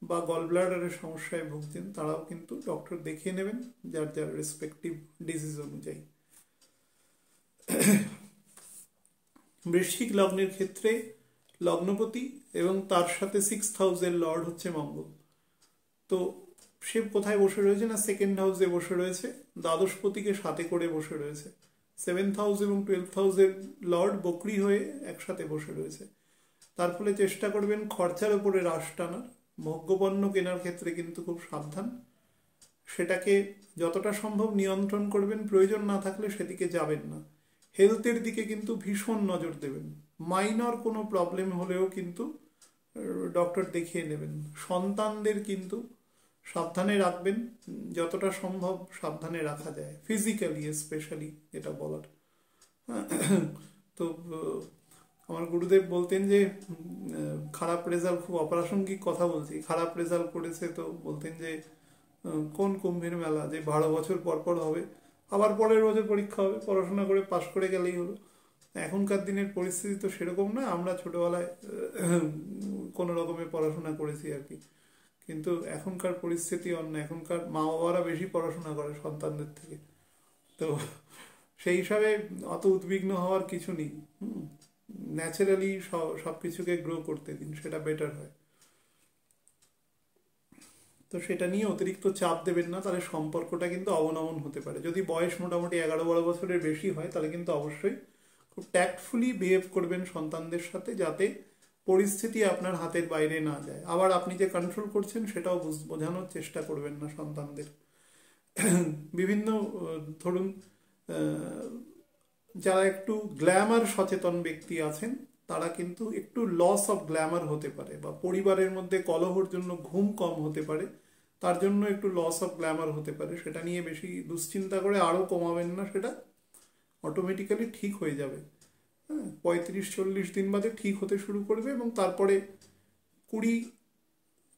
বা গল ব্লাডারের সমস্যায় ভুগছেন তারাও কিন্তু ডক্টর দেখিয়ে নেবেন যার যার রেসপেক্টিভ ডিজিজ অনুযায়ী। বৃশ্চিক লগ্নের ক্ষেত্রে লগ্নপতি এবং তার সাথে 6th হাউসের লর্ড হচ্ছে মঙ্গল। তো সে কোথায় বসে রয়েছে না, 2nd হাউসে বসে রয়েছে, দ্বাদশপতিকে সাথে করে বসে রয়েছে। 7th হাউস এবং 12th হাউসের লর্ড বকরি হয়ে একসাথে বসে রয়েছে। তার ফলে চেষ্টা করবেন খরচার উপরে হ্রাস টানার। ভোগ্যপণ্য কেনার ক্ষেত্রে কিন্তু খুব সাবধান, সেটাকে যতটা সম্ভব নিয়ন্ত্রণ করবেন, প্রয়োজন না থাকলে সেদিকে যাবেন না। হেলথের দিকে কিন্তু ভীষণ নজর দেবেন। মাইনর কোনো প্রবলেম হলেও কিন্তু ডক্টর দেখিয়ে নেবেন। সন্তানদের কিন্তু সাবধানে রাখবেন, যতটা সম্ভব সাবধানে রাখা যায়, ফিজিক্যালি স্পেশালি যেটা বলার। তো আমার গুরুদেব বলতেন যে খারাপ রেজাল্ট, খুব অপ্রাসঙ্গিক কথা বলছি, খারাপ রেজাল্ট করেছে তো বলতেন যে কোন কুম্ভের মেলা যে 12 বছর পর পর হবে, আবার পরের বছর পরীক্ষা হবে, পড়াশোনা করে পাশ করে গেলেই হলো। এখনকার দিনের পরিস্থিতি তো সেরকম না। আমরা ছোটবেলায় কোনো রকমের পড়াশোনা করেছি আর কি, কিন্তু এখনকার পরিস্থিতি অন্য। এখনকার মা বাবারা বেশি পড়াশোনা করে সন্তানদের থেকে। তো সেই হিসাবে অত উদ্বিগ্ন হওয়ার কিছু নেই। ন্যাচারালি সব কিছুকে গ্রো করতে দিন, সেটা বেটার হয়। তো সেটা নিয়ে অতিরিক্ত চাপ দেবেন না, তাহলে সম্পর্কটা কিন্তু অবনমন হতে পারে। যদি বয়স মোটামুটি 11-12 বছরের বেশি হয় তাহলে কিন্তু অবশ্যই খুব ট্যাক্টফুলি বিহেভ করবেন সন্তানদের সাথে, যাতে পরিস্থিতি আপনার হাতের বাইরে না যায়। আবার আপনি যে কন্ট্রোল করছেন সেটাও বোঝানোর চেষ্টা করবেন না সন্তানদের। বিভিন্ন ধরুন যারা একটু গ্ল্যামার সচেতন ব্যক্তি আছেন তারা কিন্তু একটু লস অফ গ্ল্যামার হতে পারে, বা পরিবারের মধ্যে কলহর জন্য ঘুম কম হতে পারে, তার জন্য একটু লস অফ গ্ল্যামার হতে পারে। সেটা নিয়ে বেশি দুশ্চিন্তা করে আরও কমাবেন না, সেটা অটোমেটিক্যালি ঠিক হয়ে যাবে। হ্যাঁ, 35-40 দিন বাদে ঠিক হতে শুরু করবে এবং তারপরে 20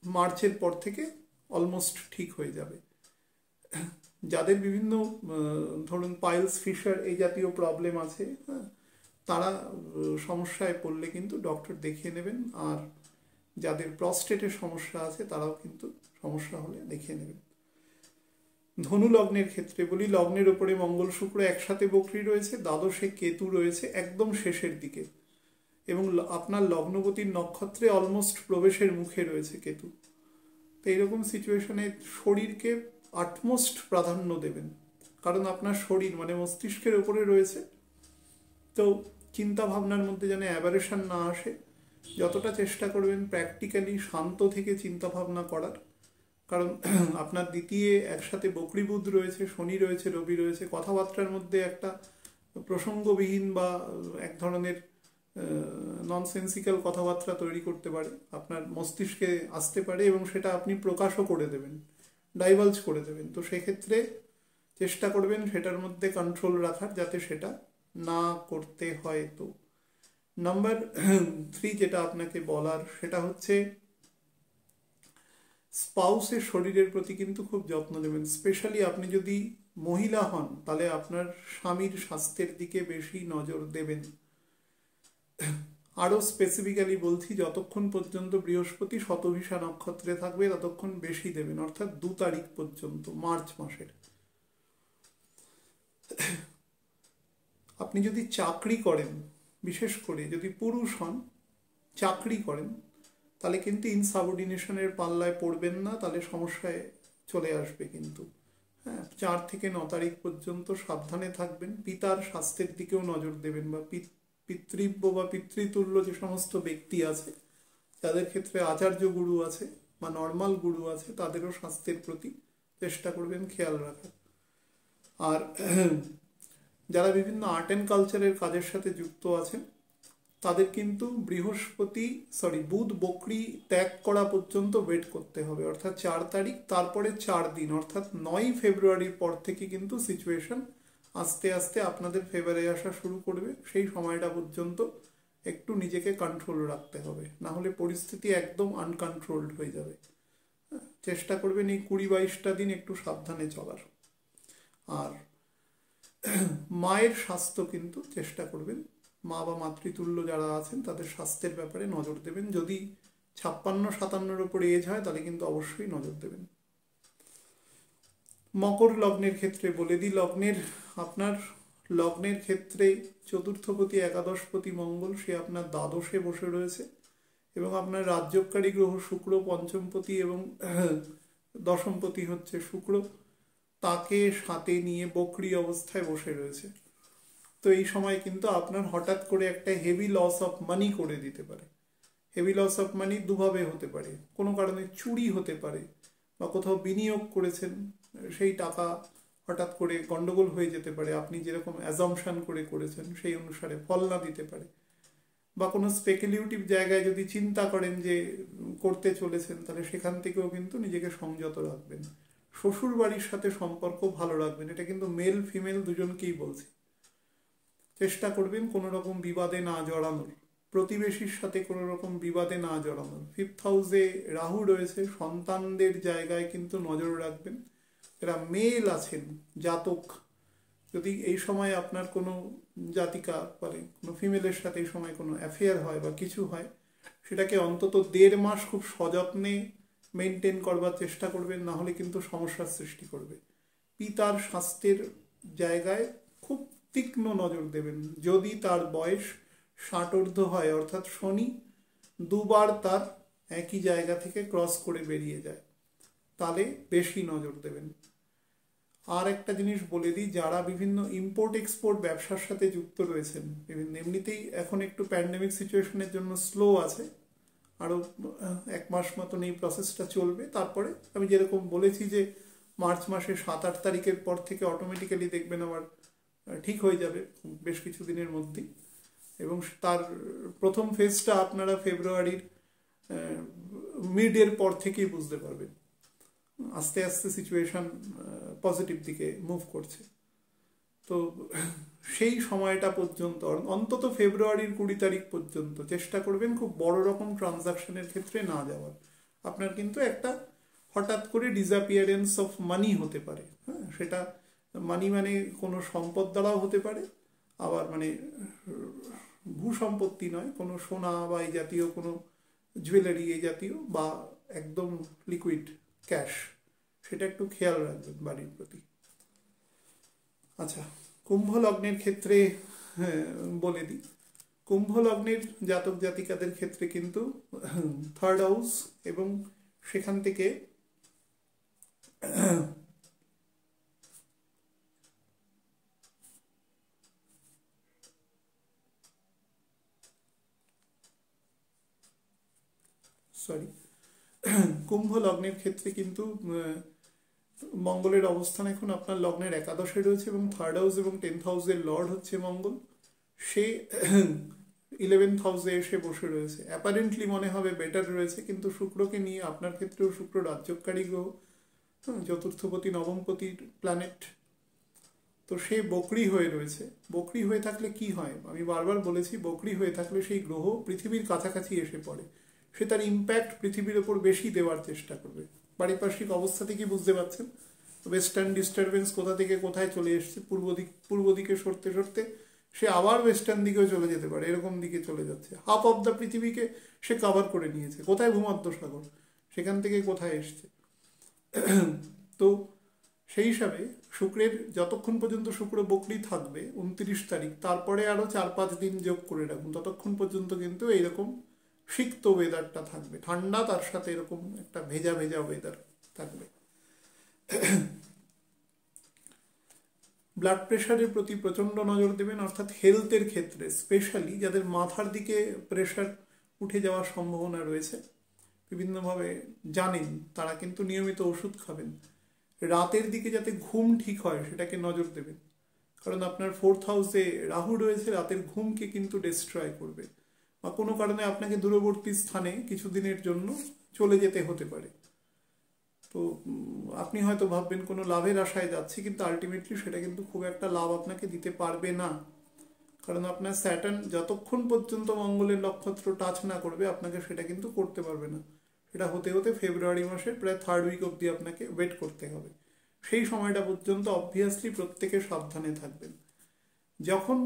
মার্চের পর থেকে অলমোস্ট ঠিক হয়ে যাবে। যাদের বিভিন্ন ধরুন পাইলস, ফিশার এই জাতীয় প্রবলেম আছে, হ্যাঁ, তারা সমস্যায় পড়লে কিন্তু ডক্টর দেখিয়ে নেবেন। আর যাদের প্রস্টেটের সমস্যা আছে তারাও কিন্তু সমস্যা হলে দেখিয়ে নেবেন। ধনু লগ্নের ক্ষেত্রে বলি, লগ্নের ওপরে মঙ্গল শুক্র একসাথে বকরি রয়েছে, দ্বাদশে কেতু রয়েছে একদম শেষের দিকে, এবং আপনার লগ্নপতির নক্ষত্রে অলমোস্ট প্রবেশের মুখে রয়েছে কেতু। তো এইরকম সিচুয়েশনে শরীরকে আটমোস্ট প্রাধান্য দেবেন, কারণ আপনার শরীর মানে মস্তিষ্কের ওপরে রয়েছে। তো চিন্তা ভাবনার মধ্যে যেন অ্যাবারেশন না আসে, যতটা চেষ্টা করবেন প্র্যাকটিক্যালি শান্ত থেকে চিন্তা ভাবনা করার। কারণ আপনার দ্বিতীয় একসাথে বকরি বুধ রয়েছে, শনি রয়েছে, রবি রয়েছে, কথাবার্তার মধ্যে একটা প্রসঙ্গবিহীন বা এক ধরনের ননসেন্সিক্যাল কথাবার্তা তৈরি করতে পারে, আপনার মস্তিষ্কে আসতে পারে, এবং সেটা আপনি প্রকাশও করে দেবেন, ডাইভালজ করে দেবেন। তো সেক্ষেত্রে চেষ্টা করবেন সেটার মধ্যে কন্ট্রোল রাখার, যাতে সেটা না করতে হয়। তো নাম্বার 3 যেটা আপনাকে বলার সেটা হচ্ছে স্পাউসের শরীরের প্রতি কিন্তু খুব যত্ন নেবেন। স্পেশালি আপনি যদি মহিলা হন তাহলে আপনার স্বামীর স্বাস্থ্যের দিকে বেশি নজর দেবেন। আরও স্পেসিফিক্যালি বলছি, যতক্ষণ পর্যন্ত বৃহস্পতি শতভিষা নক্ষত্রে থাকবে ততক্ষণ বেশি দেবেন, অর্থাৎ 2 তারিখ পর্যন্ত মার্চ মাসের। আপনি যদি চাকরি করেন, বিশেষ করে যদি পুরুষ হন চাকরি করেন, তাহলে কিন্তু ইনসাবঅর্ডিনেশনের পাল্লায় পড়বেন না, তাহলে সমস্যায় চলে আসবে কিন্তু। হ্যাঁ, 4 থেকে 9 তারিখ পর্যন্ত সাবধানে থাকবেন। পিতার স্বাস্থ্যের দিকেও নজর দেবেন, বা পিতৃব্য বা পিতৃতুল্য যে সমস্ত ব্যক্তি আছে, যাদের ক্ষেত্রে আচার্য গুরু আছে বা নর্মাল গুরু আছে, তাদেরও স্বাস্থ্যের প্রতি চেষ্টা করবেন খেয়াল রাখার। আর যারা বিভিন্ন আর্ট অ্যান্ড কালচারের কাজের সাথে যুক্ত আছেন তাদের কিন্তু বুধ বকরি ত্যাগ করা পর্যন্ত ওয়েট করতে হবে, অর্থাৎ 4 তারিখ, তারপরে 4 দিন, অর্থাৎ 9 ফেব্রুয়ারির পর থেকে কিন্তু সিচুয়েশন আস্তে আস্তে আপনাদের ফেভারে আসা শুরু করবে। সেই সময়টা পর্যন্ত একটু নিজেকে কন্ট্রোল রাখতে হবে, না হলে পরিস্থিতি একদম আনকন্ট্রোলড হয়ে যাবে। চেষ্টা করবেন এই 20-22টা দিন একটু সাবধানে চলার। আর মায়ের স্বাস্থ্য কিন্তু চেষ্টা করবেন, মা বা মাতৃতুল্য যারা আছেন তাদের স্বাস্থ্যের ব্যাপারে নজর দেবেন। যদি 56-57-র উপর এজ হয় তাহলে কিন্তু অবশ্যই নজর দেবেন। মকর লগ্নের ক্ষেত্রে বলে দিই, আপনার লগ্নের ক্ষেত্রে চতুর্থপতি একাদশপতি মঙ্গল সে আপনার দ্বাদশে বসে রয়েছে, এবং আপনার রাজ্যকারী গ্রহ শুক্র পঞ্চমপতি এবং দশমপতি হচ্ছে শুক্র, তাকে সাথে নিয়ে বকরি অবস্থায় বসে রয়েছে। তো এই সময় কিন্তু আপনার হঠাৎ করে একটা হেভি লস অফ মানি করে দিতে পারে। হেভি লস অফ মানি দুভাবে হতে পারে, কোনো কারণে চুরি হতে পারে, বা কোথাও বিনিয়োগ করেছেন সেই টাকা হঠাৎ করে গন্ডগোল হয়ে যেতে পারে, আপনি যেরকম অ্যাজাম্পশন করে করেছেন সেই অনুসারে ফল না দিতে পারে, বা কোনো স্পেকুলেটিভ জায়গায় যদি চিন্তা করেন যে করতে চলেছেন তাহলে সেখান থেকেও কিন্তু নিজেকে সংযত রাখবেন। শ্বশুর বাড়ির সাথে সম্পর্ক ভালো রাখবেন, এটা কিন্তু মেল ফিমেল দুজনকেই বলছি। চেষ্টা করবেন কোনো রকম বিবাদে না জড়ানোর, প্রতিবেশীর সাথে কোনো রকম বিবাদে না জড়ানোর। 5th হাউসে রাহু রয়েছে, সন্তানদের জায়গায় কিন্তু নজর রাখবেন। যারা মেল আছেন জাতক, যদি এই সময় আপনার কোনো জাতিকা মানে কোনো ফিমেলের সাথে এই সময় কোনো অ্যাফেয়ার হয় বা কিছু হয়, সেটাকে অন্তত 1.5 মাস খুব সযত্নে মেনটেন করবার চেষ্টা করবেন, না হলে কিন্তু সমস্যার সৃষ্টি করবে। পিতার স্বাস্থ্যের জায়গায় খুব তীক্ষ্ণ নজর দেবেন। যদি তার বয়স 60 হয়, অর্থাৎ শনি 2বার তার একই জায়গা থেকে ক্রস করে বেরিয়ে যায়, তাহলে বেশি নজর দেবেন। আর একটা জিনিস বলে দিই, যারা বিভিন্ন ইম্পোর্ট এক্সপোর্ট ব্যবসার সাথে যুক্ত রয়েছেন, বিভিন্ন এমনিতেই এখন একটু প্যান্ডেমিক সিচুয়েশনের জন্য স্লো আছে, আরও 1 মাস মতন এই প্রসেসটা চলবে। তারপরে আমি যেরকম বলেছি যে মার্চ মাসে 7-8 তারিখের পর থেকে অটোমেটিক্যালি দেখবেন আবার ঠিক হয়ে যাবে বেশ কিছু দিনের মধ্যেই, এবং তার প্রথম ফেজটা আপনারা ফেব্রুয়ারির মিডের পর থেকেই বুঝতে পারবেন। আস্তে আস্তে সিচুয়েশন পজিটিভ দিকে মুভ করছে। তো সেই সময়টা পর্যন্ত অন্তত ফেব্রুয়ারির 20 তারিখ পর্যন্ত চেষ্টা করবেন খুব বড় রকম ট্রানজাকশনের ক্ষেত্রে না যাওয়ার। আপনার কিন্তু একটা হঠাৎ করে ডিসঅ্যাপিয়ারেন্স অফ মানি হতে পারে। হ্যাঁ, সেটা মানি মানে কোনো সম্পদ দ্বারাও হতে পারে, আবার মানে ভূ সম্পত্তি নয়, কোনো সোনা বা এই জাতীয় কোনো জুয়েলারি এই জাতীয়, বা একদম লিকুইড ক্যাশ, সেটা একটু খেয়াল রাখবেন বাড়ির প্রতি। আচ্ছা, কুম্ভ লগ্নের ক্ষেত্রে বলে দিই, কুম্ভ লগ্নের জাতক জাতিকাদের ক্ষেত্রে কিন্তু 3rd হাউস এবং সেখান থেকে কুম্ভ লগ্নের ক্ষেত্রে কিন্তু মঙ্গলের অবস্থান এখন আপনার লগ্নের একাদশে রয়েছে, এবং 3rd হাউস এবং 10th হাউসের লর্ড হচ্ছে মঙ্গল, সে 11th হাউসে এসে বসে রয়েছে। অ্যাপারেন্টলি মনে হবে বেটার রয়েছে, কিন্তু শুক্রকে নিয়ে আপনার ক্ষেত্রেও শুক্র রাজ্যকারী গ্রহ, চতুর্থপতি নবমপতির প্ল্যানেট, তো সে বকরি হয়ে রয়েছে। বকরি হয়ে থাকলে কি হয়, আমি বারবার বলেছি, বকরি হয়ে থাকলে সেই গ্রহ পৃথিবীর কাছাকাছি এসে পড়ে, সে তার ইম্প্যাক্ট পৃথিবীর ওপর বেশি দেওয়ার চেষ্টা করবে। পারিপার্শ্বিক অবস্থা থেকে বুঝতে পারছেন, ওয়েস্টার্ন ডিস্টারবেন্স কোথা থেকে কোথায় চলে এসছে, পূর্ব দিকে সরতে সরতে সে আবার ওয়েস্টার্ন দিকেও চলে যেতে পারে, এরকম দিকে চলে যাচ্ছে। হাফ অফ দ্য পৃথিবীকে সে কভার করে নিয়েছে। কোথায় ভূমধ্য সাগর, সেখান থেকে কোথায় এসছে। তো সেই হিসাবে শুক্রের যতক্ষণ পর্যন্ত শুক্র বকরি থাকবে 29 তারিখ, তারপরে আরও 4-5 দিন যোগ করে রাখুন, ততক্ষণ পর্যন্ত কিন্তু এইরকম সিক্ত ওয়েদারটা থাকবে, ঠান্ডা তার সাথে এরকম একটা ভেজা ভেজা ওয়েদার থাকবে। ব্লাড প্রেশারের প্রতি প্রচণ্ড নজর দেবেন, অর্থাৎ হেলথের ক্ষেত্রে স্পেশালি যাদের মাথার দিকে প্রেশার উঠে যাওয়ার সম্ভাবনা রয়েছে, বিভিন্নভাবে জানেন তারা কিন্তু নিয়মিত ওষুধ খাবেন। রাতের দিকে যাতে ঘুম ঠিক হয় সেটাকে নজর দেবেন, কারণ আপনার 4th হাউসে রাহু রয়েছে, রাতের ঘুমকে কিন্তু ডিস্ট্রয় করবে, বা কোনো কারণে আপনাকে দূরবর্তী স্থানে কিছুদিনের জন্য চলে যেতে হতে পারে। তো আপনি হয়তো ভাববেন কোনো লাভের আশায় যাচ্ছি, কিন্তু আলটিমেটলি সেটা কিন্তু খুব একটা লাভ আপনাকে দিতে পারবে না, কারণ আপনার স্যাটার্ন যতক্ষণ পর্যন্ত মঙ্গলের নক্ষত্র টাচ না করবে আপনাকে সেটা কিন্তু করতে পারবে না। সেটা হতে হতে ফেব্রুয়ারি মাসের প্রায় 3rd উইক অবধি আপনাকে ওয়েট করতে হবে। সেই সময়টা পর্যন্ত অবভিয়াসলি প্রত্যেকে সাবধানে থাকবেন। যখন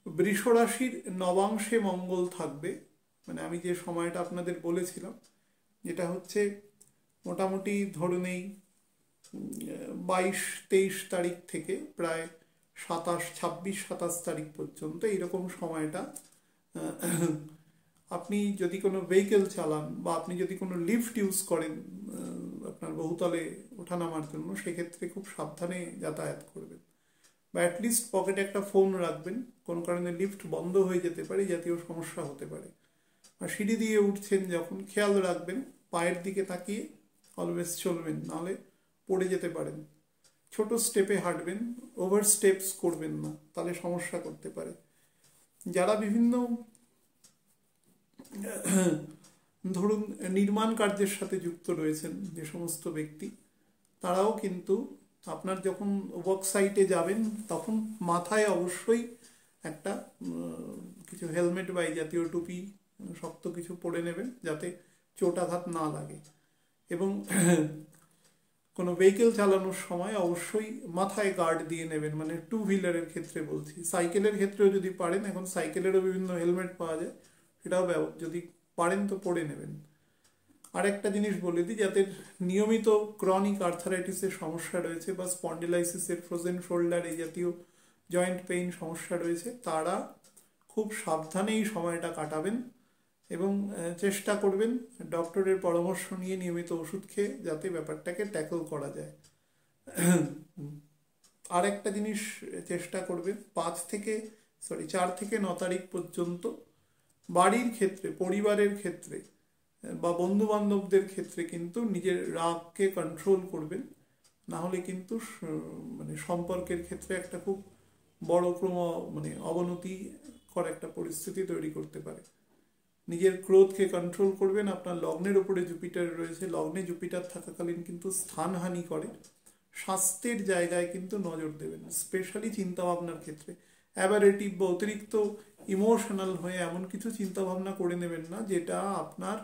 বৃষ রাশির নবাংশে মঙ্গল থাকবে, মানে আমি যে সময়টা আপনাদের বলেছিলাম, যেটা হচ্ছে মোটামুটি ধরুন এই 22-23 তারিখ থেকে প্রায় 26-27 তারিখ পর্যন্ত এইরকম সময়টা আপনি যদি কোনো ভেহিকেল চালান বা আপনি যদি কোনো লিফট ইউজ করেন আপনার বহুতলে ওঠানামার জন্য, সেক্ষেত্রে খুব সাবধানে যাতায়াত করবেন, বা অ্যাটলিস্ট পকেটে একটা ফোন রাখবেন, কোনো কারণে লিফট বন্ধ হয়ে যেতে পারে, জাতীয় সমস্যা হতে পারে। আর সিঁড়ি দিয়ে উঠছেন যখন খেয়াল রাখবেন পায়ের দিকে তাকিয়ে অলওয়েজ চলবেন, নাহলে পড়ে যেতে পারেন। ছোট স্টেপে হাঁটবেন, ওভার স্টেপস করবেন না, তাহলে সমস্যা করতে পারে। যারা বিভিন্ন ধরুন নির্মাণ কার্যের সাথে যুক্ত রয়েছেন যে সমস্ত ব্যক্তি, তারাও কিন্তু আপনার যখন ওয়ার্ক সাইটে যাবেন তখন মাথায় অবশ্যই একটা কিছু হেলমেট বা এই জাতীয় টুপি শক্ত কিছু পরে নেবেন, যাতে চোটাঘাত না লাগে। এবং কোনো ভেহিকেল চালানোর সময় অবশ্যই মাথায় গার্ড দিয়ে নেবেন, মানে 2 হুইলারের ক্ষেত্রে বলছি। সাইকেলের ক্ষেত্রেও যদি পারেন, এখন সাইকেলেরও বিভিন্ন হেলমেট পাওয়া যায়, সেটাও যদি পারেন তো পরে নেবেন। আর একটা জিনিস বলে দিই, যাদের নিয়মিত ক্রনিক আর্থারাইটিসের সমস্যা রয়েছে বা স্পন্ডিলাইসিসের, ফ্রোজেন শোল্ডার এই জাতীয় জয়েন্ট পেইন সমস্যা রয়েছে, তারা খুব সাবধানে এই সময়টা কাটাবেন এবং চেষ্টা করবেন ডক্টরের পরামর্শ নিয়ে নিয়মিত ওষুধ খেয়ে যাতে ব্যাপারটাকে ট্যাকল করা যায়। আর একটা জিনিস চেষ্টা করবেন, 4 থেকে 9 তারিখ পর্যন্ত বাড়ির ক্ষেত্রে, পরিবারের ক্ষেত্রে বা বন্ধু বান্ধবদের ক্ষেত্রে কিন্তু নিজের রাগকে কন্ট্রোল করবেন, না হলে কিন্তু মানে সম্পর্কের ক্ষেত্রে একটা খুব বড় মানে অবনতিকর একটা পরিস্থিতি তৈরি করতে পারে। নিজের ক্রোধকে কন্ট্রোল করবেন। আপনার লগ্নের উপরে জুপিটার রয়েছে, লগ্নে জুপিটার থাকাকালীন কিন্তু স্থানহানি করে। স্বাস্থ্যের জায়গায় কিন্তু নজর দেবেন, স্পেশালি চিন্তাভাবনার ক্ষেত্রে। অ্যাবারেটিভ বা অতিরিক্ত ইমোশনাল হয়ে এমন কিছু চিন্তাভাবনা করে নেবেন না যেটা আপনার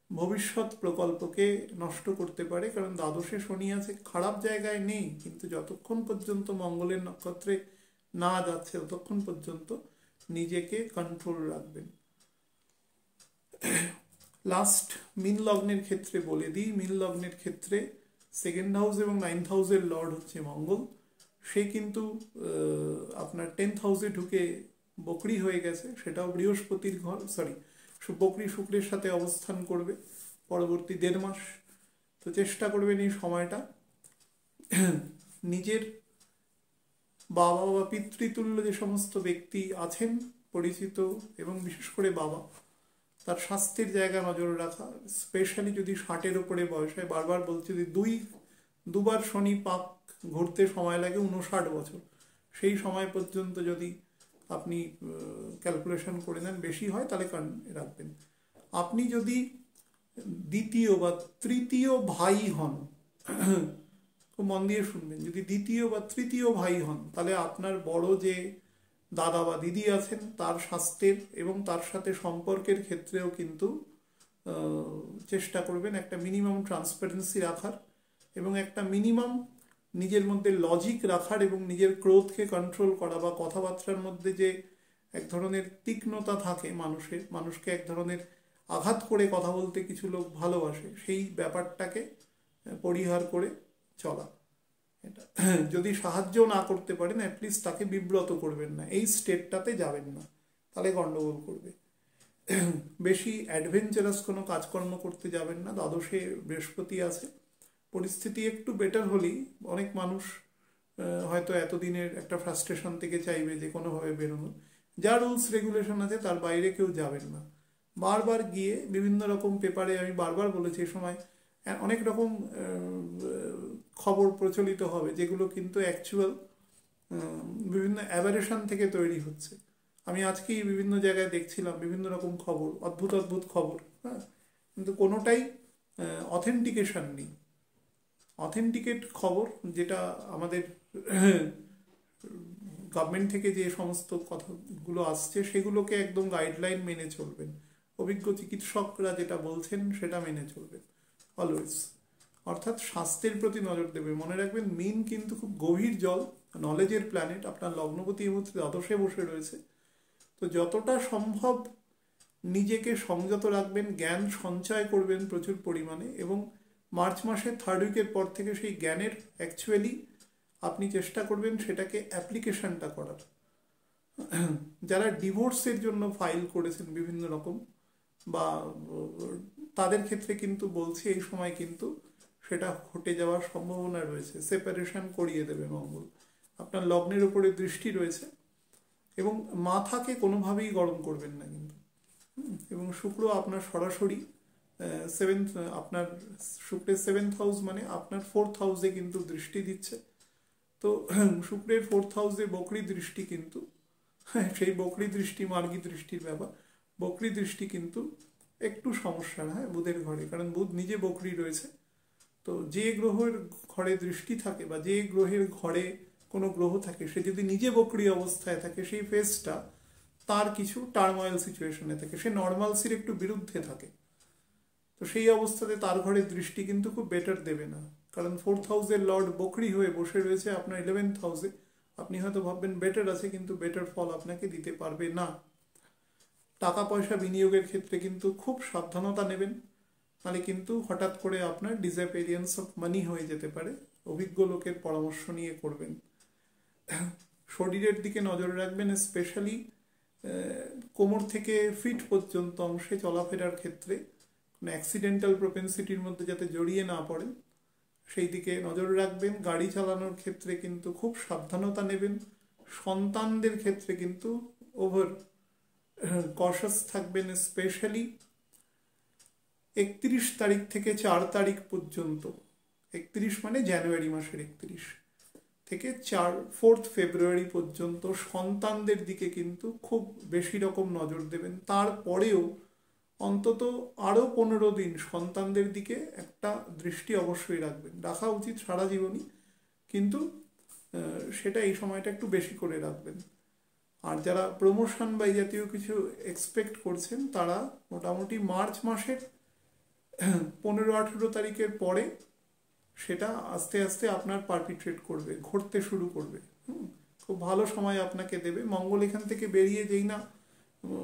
ভবিষ্যৎ প্রকল্পকে নষ্ট করতে পারে, কারণ দ্বাদশে শনি আছে, খারাপ জায়গায় নেই, কিন্তু যতক্ষণ পর্যন্ত মঙ্গলের নক্ষত্রে না যাচ্ছে ততক্ষণ পর্যন্ত নিজেকে কন্ট্রোল রাখবেন। লাস্ট মীন লগ্নের ক্ষেত্রে বলে দিই, মীন লগ্নের ক্ষেত্রে 2nd হাউস এবং 9th হাউসের লর্ড হচ্ছে মঙ্গল। সে কিন্তু আপনার 10th হাউসে ঢুকে বকরি হয়ে গেছে, সেটাও বৃহস্পতির ঘর, বকরি শুক্রের সাথে অবস্থান করবে পরবর্তী 1.5 মাস। তো চেষ্টা করবেন এই সময়টা নিজের বাবা বা পিতৃতুল্য যে সমস্ত ব্যক্তি আছেন পরিচিত, এবং বিশেষ করে বাবা, তার স্বাস্থ্যের জায়গা নজর রাখা, স্পেশালি যদি 60-এর উপরে বয়স হয়। বারবার বলছি যে দুবার শনি পাক ঘুরতে সময় লাগে 59 বছর, সেই সময় পর্যন্ত যদি আপনি ক্যালকুলেশন করে নেন বেশি হয়, তাহলে রাখবেন। আপনি যদি দ্বিতীয় বা তৃতীয় ভাই হন, খুব মন দিয়ে শুনবেন, যদি দ্বিতীয় বা তৃতীয় ভাই হন, তাহলে আপনার বড় যে দাদা বা দিদি আছেন তার স্বাস্থ্যের এবং তার সাথে সম্পর্কের ক্ষেত্রেও কিন্তু চেষ্টা করবেন একটা মিনিমাম ট্রান্সপারেন্সি রাখার, এবং একটা মিনিমাম নিজের মধ্যে লজিক রাখার, এবং নিজের ক্রোধকে কন্ট্রোল করা, বা কথাবার্তার মধ্যে যে এক ধরনের তীক্ষ্ণতা থাকে মানুষকে এক ধরনের আঘাত করে কথা বলতে কিছু লোক ভালোবাসে, সেই ব্যাপারটাকে পরিহার করে চলা। এটা যদি সাহায্য না করতে পারেন, অ্যাটলিস্ট তাকে বিব্রত করবেন না, এই স্টেটটাতে যাবেন না, তাহলে গন্ডগোল করবে। বেশি অ্যাডভেঞ্চারাস কোনো কাজকর্ম করতে যাবেন না, দ্বাদশে বৃহস্পতি আছে। পরিস্থিতি একটু বেটার হলেই অনেক মানুষ হয়তো এতদিনের একটা ফ্রাস্ট্রেশন থেকে চাইবে যে কোনোভাবে বেরোনো। যা রুলস রেগুলেশন আছে তার বাইরে কেউ যাবেন না। বারবার গিয়ে বিভিন্ন রকম পেপারে আমি বারবার বলেছি, এই সময় অনেক রকম খবর প্রচলিত হবে যেগুলো কিন্তু অ্যাকচুয়াল বিভিন্ন অ্যাভারেশন থেকে তৈরি হচ্ছে। আমি আজকেই বিভিন্ন জায়গায় দেখছিলাম বিভিন্ন রকম খবর, অদ্ভুত অদ্ভুত খবর, হ্যাঁ, কিন্তু কোনোটাই অথেন্টিকেশন নেই। অথেন্টিকেট খবর যেটা আমাদের গভর্নমেন্ট থেকে যে সমস্ত কথাগুলো আসছে সেগুলোকে একদম গাইডলাইন মেনে চলবেন, অভিজ্ঞ চিকিৎসকরা যেটা বলছেন সেটা মেনে চলবেন অলওয়েজ। অর্থাৎ স্বাস্থ্যের প্রতি নজর দেবে। মনে রাখবেন মিন কিন্তু খুব গভীর জল, নলেজের প্ল্যানেট। আপনার লগ্নপতি এই মুহূর্তে দ্বাদশে বসে রয়েছে, তো যতটা সম্ভব নিজেকে সংযত রাখবেন, জ্ঞান সঞ্চয় করবেন প্রচুর পরিমাণে, এবং মার্চ মাসের 3rd উইকের পর থেকে সেই জ্ঞানের অ্যাকচুয়ালি আপনি চেষ্টা করবেন সেটাকে অ্যাপ্লিকেশনটা করার। যারা ডিভোর্সের জন্য ফাইল করেছেন বিভিন্ন রকম, বা তাদের ক্ষেত্রে কিন্তু বলছি এই সময় কিন্তু সেটা ঘটে যাওয়ার সম্ভাবনা রয়েছে। সেপারেশন করিয়ে দেবে মঙ্গল। আপনার লগ্নের উপরে দৃষ্টি রয়েছে, এবং মাথাকে কোনোভাবেই গরম করবেন না কিন্তু। এবং শুক্র আপনার সরাসরি আপনার শুক্রের 7th হাউস মানে আপনার 4th হাউসে কিন্তু দৃষ্টি দিচ্ছে। তো শুক্রের 4th হাউসে বকরি দৃষ্টি কিন্তু সেই বকরি দৃষ্টি মার্গী দৃষ্টির ব্যাপার। বকরি দৃষ্টি কিন্তু একটু সমস্যার, হ্যাঁ, বুধের ঘরে, কারণ বুধ নিজে বকরি রয়েছে। তো যে গ্রহের ঘরে দৃষ্টি থাকে বা যে গ্রহের ঘরে কোনো গ্রহ থাকে, সে যদি নিজে বকরি অবস্থায় থাকে, সেই ফেজটা তার কিছু টার্ময়েল সিচুয়েশনে থাকে, সে নর্মালসির একটু বিরুদ্ধে থাকে। তো সেই অবস্থাতে তার ঘরে দৃষ্টি কিন্তু খুব বেটার দেবে না, কারণ 4th হাউসের লর্ড বকরি হয়ে বসে রয়েছে আপনার 11th হাউসে। আপনি হয়তো ভাববেন বেটার আছে, কিন্তু বেটার ফল আপনাকে দিতে পারবে না। টাকা পয়সা বিনিয়োগের ক্ষেত্রে কিন্তু খুব সাবধানতা নেবেন, তাহলে কিন্তু হঠাৎ করে আপনার ডিসঅ্যাপিয়ারেন্স অফ মানি হয়ে যেতে পারে। অভিজ্ঞ লোকের পরামর্শ নিয়ে করবেন। শরীরের দিকে নজর রাখবেন, স্পেশালি কোমর থেকে ফিট পর্যন্ত অংশে চলাফেরার ক্ষেত্রে কোনো অ্যাক্সিডেন্টাল প্রপেন্সিটির মধ্যে যাতে জড়িয়ে না পড়েন সেই দিকে নজর রাখবেন। গাড়ি চালানোর ক্ষেত্রে কিন্তু খুব সাবধানতা নেবেন। সন্তানদের ক্ষেত্রে কিন্তু ওভার কশাস থাকবেন, স্পেশালি 31 তারিখ থেকে 4 তারিখ পর্যন্ত। 31 মানে জানুয়ারি মাসের 31 থেকে 4th ফেব্রুয়ারি পর্যন্ত সন্তানদের দিকে কিন্তু খুব বেশি রকম নজর দেবেন। তারপরেও অন্তত আরও 15 দিন সন্তানদের দিকে একটা দৃষ্টি অবশ্যই রাখবেন। রাখা উচিত সারা জীবনই, কিন্তু সেটা এই সময়টা একটু বেশি করে রাখবেন। আর যারা প্রমোশন বা এই জাতীয় কিছু এক্সপেক্ট করছেন, তারা মোটামুটি মার্চ মাসের 15-18 তারিখের পরে সেটা আস্তে আস্তে আপনার পারপিট্রেট করবে, ঘটতে শুরু করবে। খুব ভালো সময় আপনাকে দেবে। মঙ্গল এখান থেকে বেরিয়ে যেই না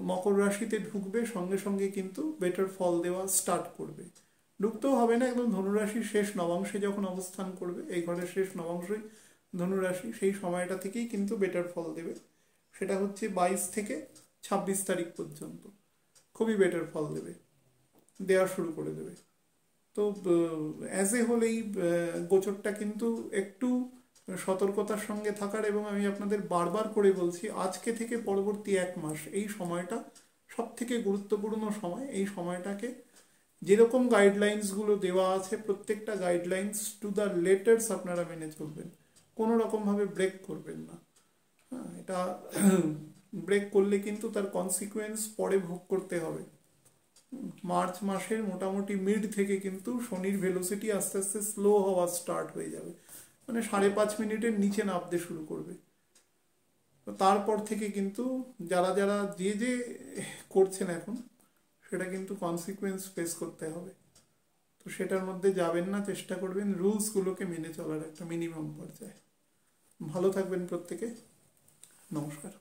মকর রাশিতে ঢুকবে, সঙ্গে সঙ্গে কিন্তু বেটার ফল দেওয়া স্টার্ট করবে। ঢুকতেও হবে না, একদম ধনুরাশির শেষ নবাংশে যখন অবস্থান করবে, এই ঘরের শেষ নবাংশই ধনুরাশি, সেই সময়টা থেকেই কিন্তু বেটার ফল দেবে। সেটা হচ্ছে 22 থেকে 26 তারিখ পর্যন্ত খুবই বেটার ফল দেওয়া শুরু করে দেবে। তো অ্যাজ এ হোল এই গোচরটা কিন্তু একটু সতর্কতার সঙ্গে থাকার, এবং আমি আপনাদের বারবার করে বলছি, আজকে থেকে পরবর্তী 1 মাস এই সময়টা সব থেকে গুরুত্বপূর্ণ সময়। এই সময়টাকে যেরকম গাইডলাইন্সগুলো দেওয়া আছে, প্রত্যেকটা গাইডলাইন্স টু দ্য লেটার্স আপনারা মেনে চলবেন, কোনো রকমভাবে ব্রেক করবেন না। হ্যাঁ, এটা ব্রেক করলে কিন্তু তার কনসিকুয়েন্স পরে ভোগ করতে হবে। মার্চ মাসের মোটামুটি মিড থেকে কিন্তু শনির ভেলোসিটি আস্তে আস্তে স্লো হওয়া স্টার্ট হয়ে যাবে, মানে 5.5 মিনিটের নিচে নামতে শুরু করবে। তো তারপর থেকে কিন্তু যারা যারা যে করছেন এখন, সেটা কিন্তু কনসিকুয়েন্স ফেস করতে হবে। তো সেটার মধ্যে যাবেন না, চেষ্টা করবেন রুলসগুলোকে মেনে চলার একটা মিনিমাম পর্যায়ে। ভালো থাকবেন প্রত্যেকে। নমস্কার।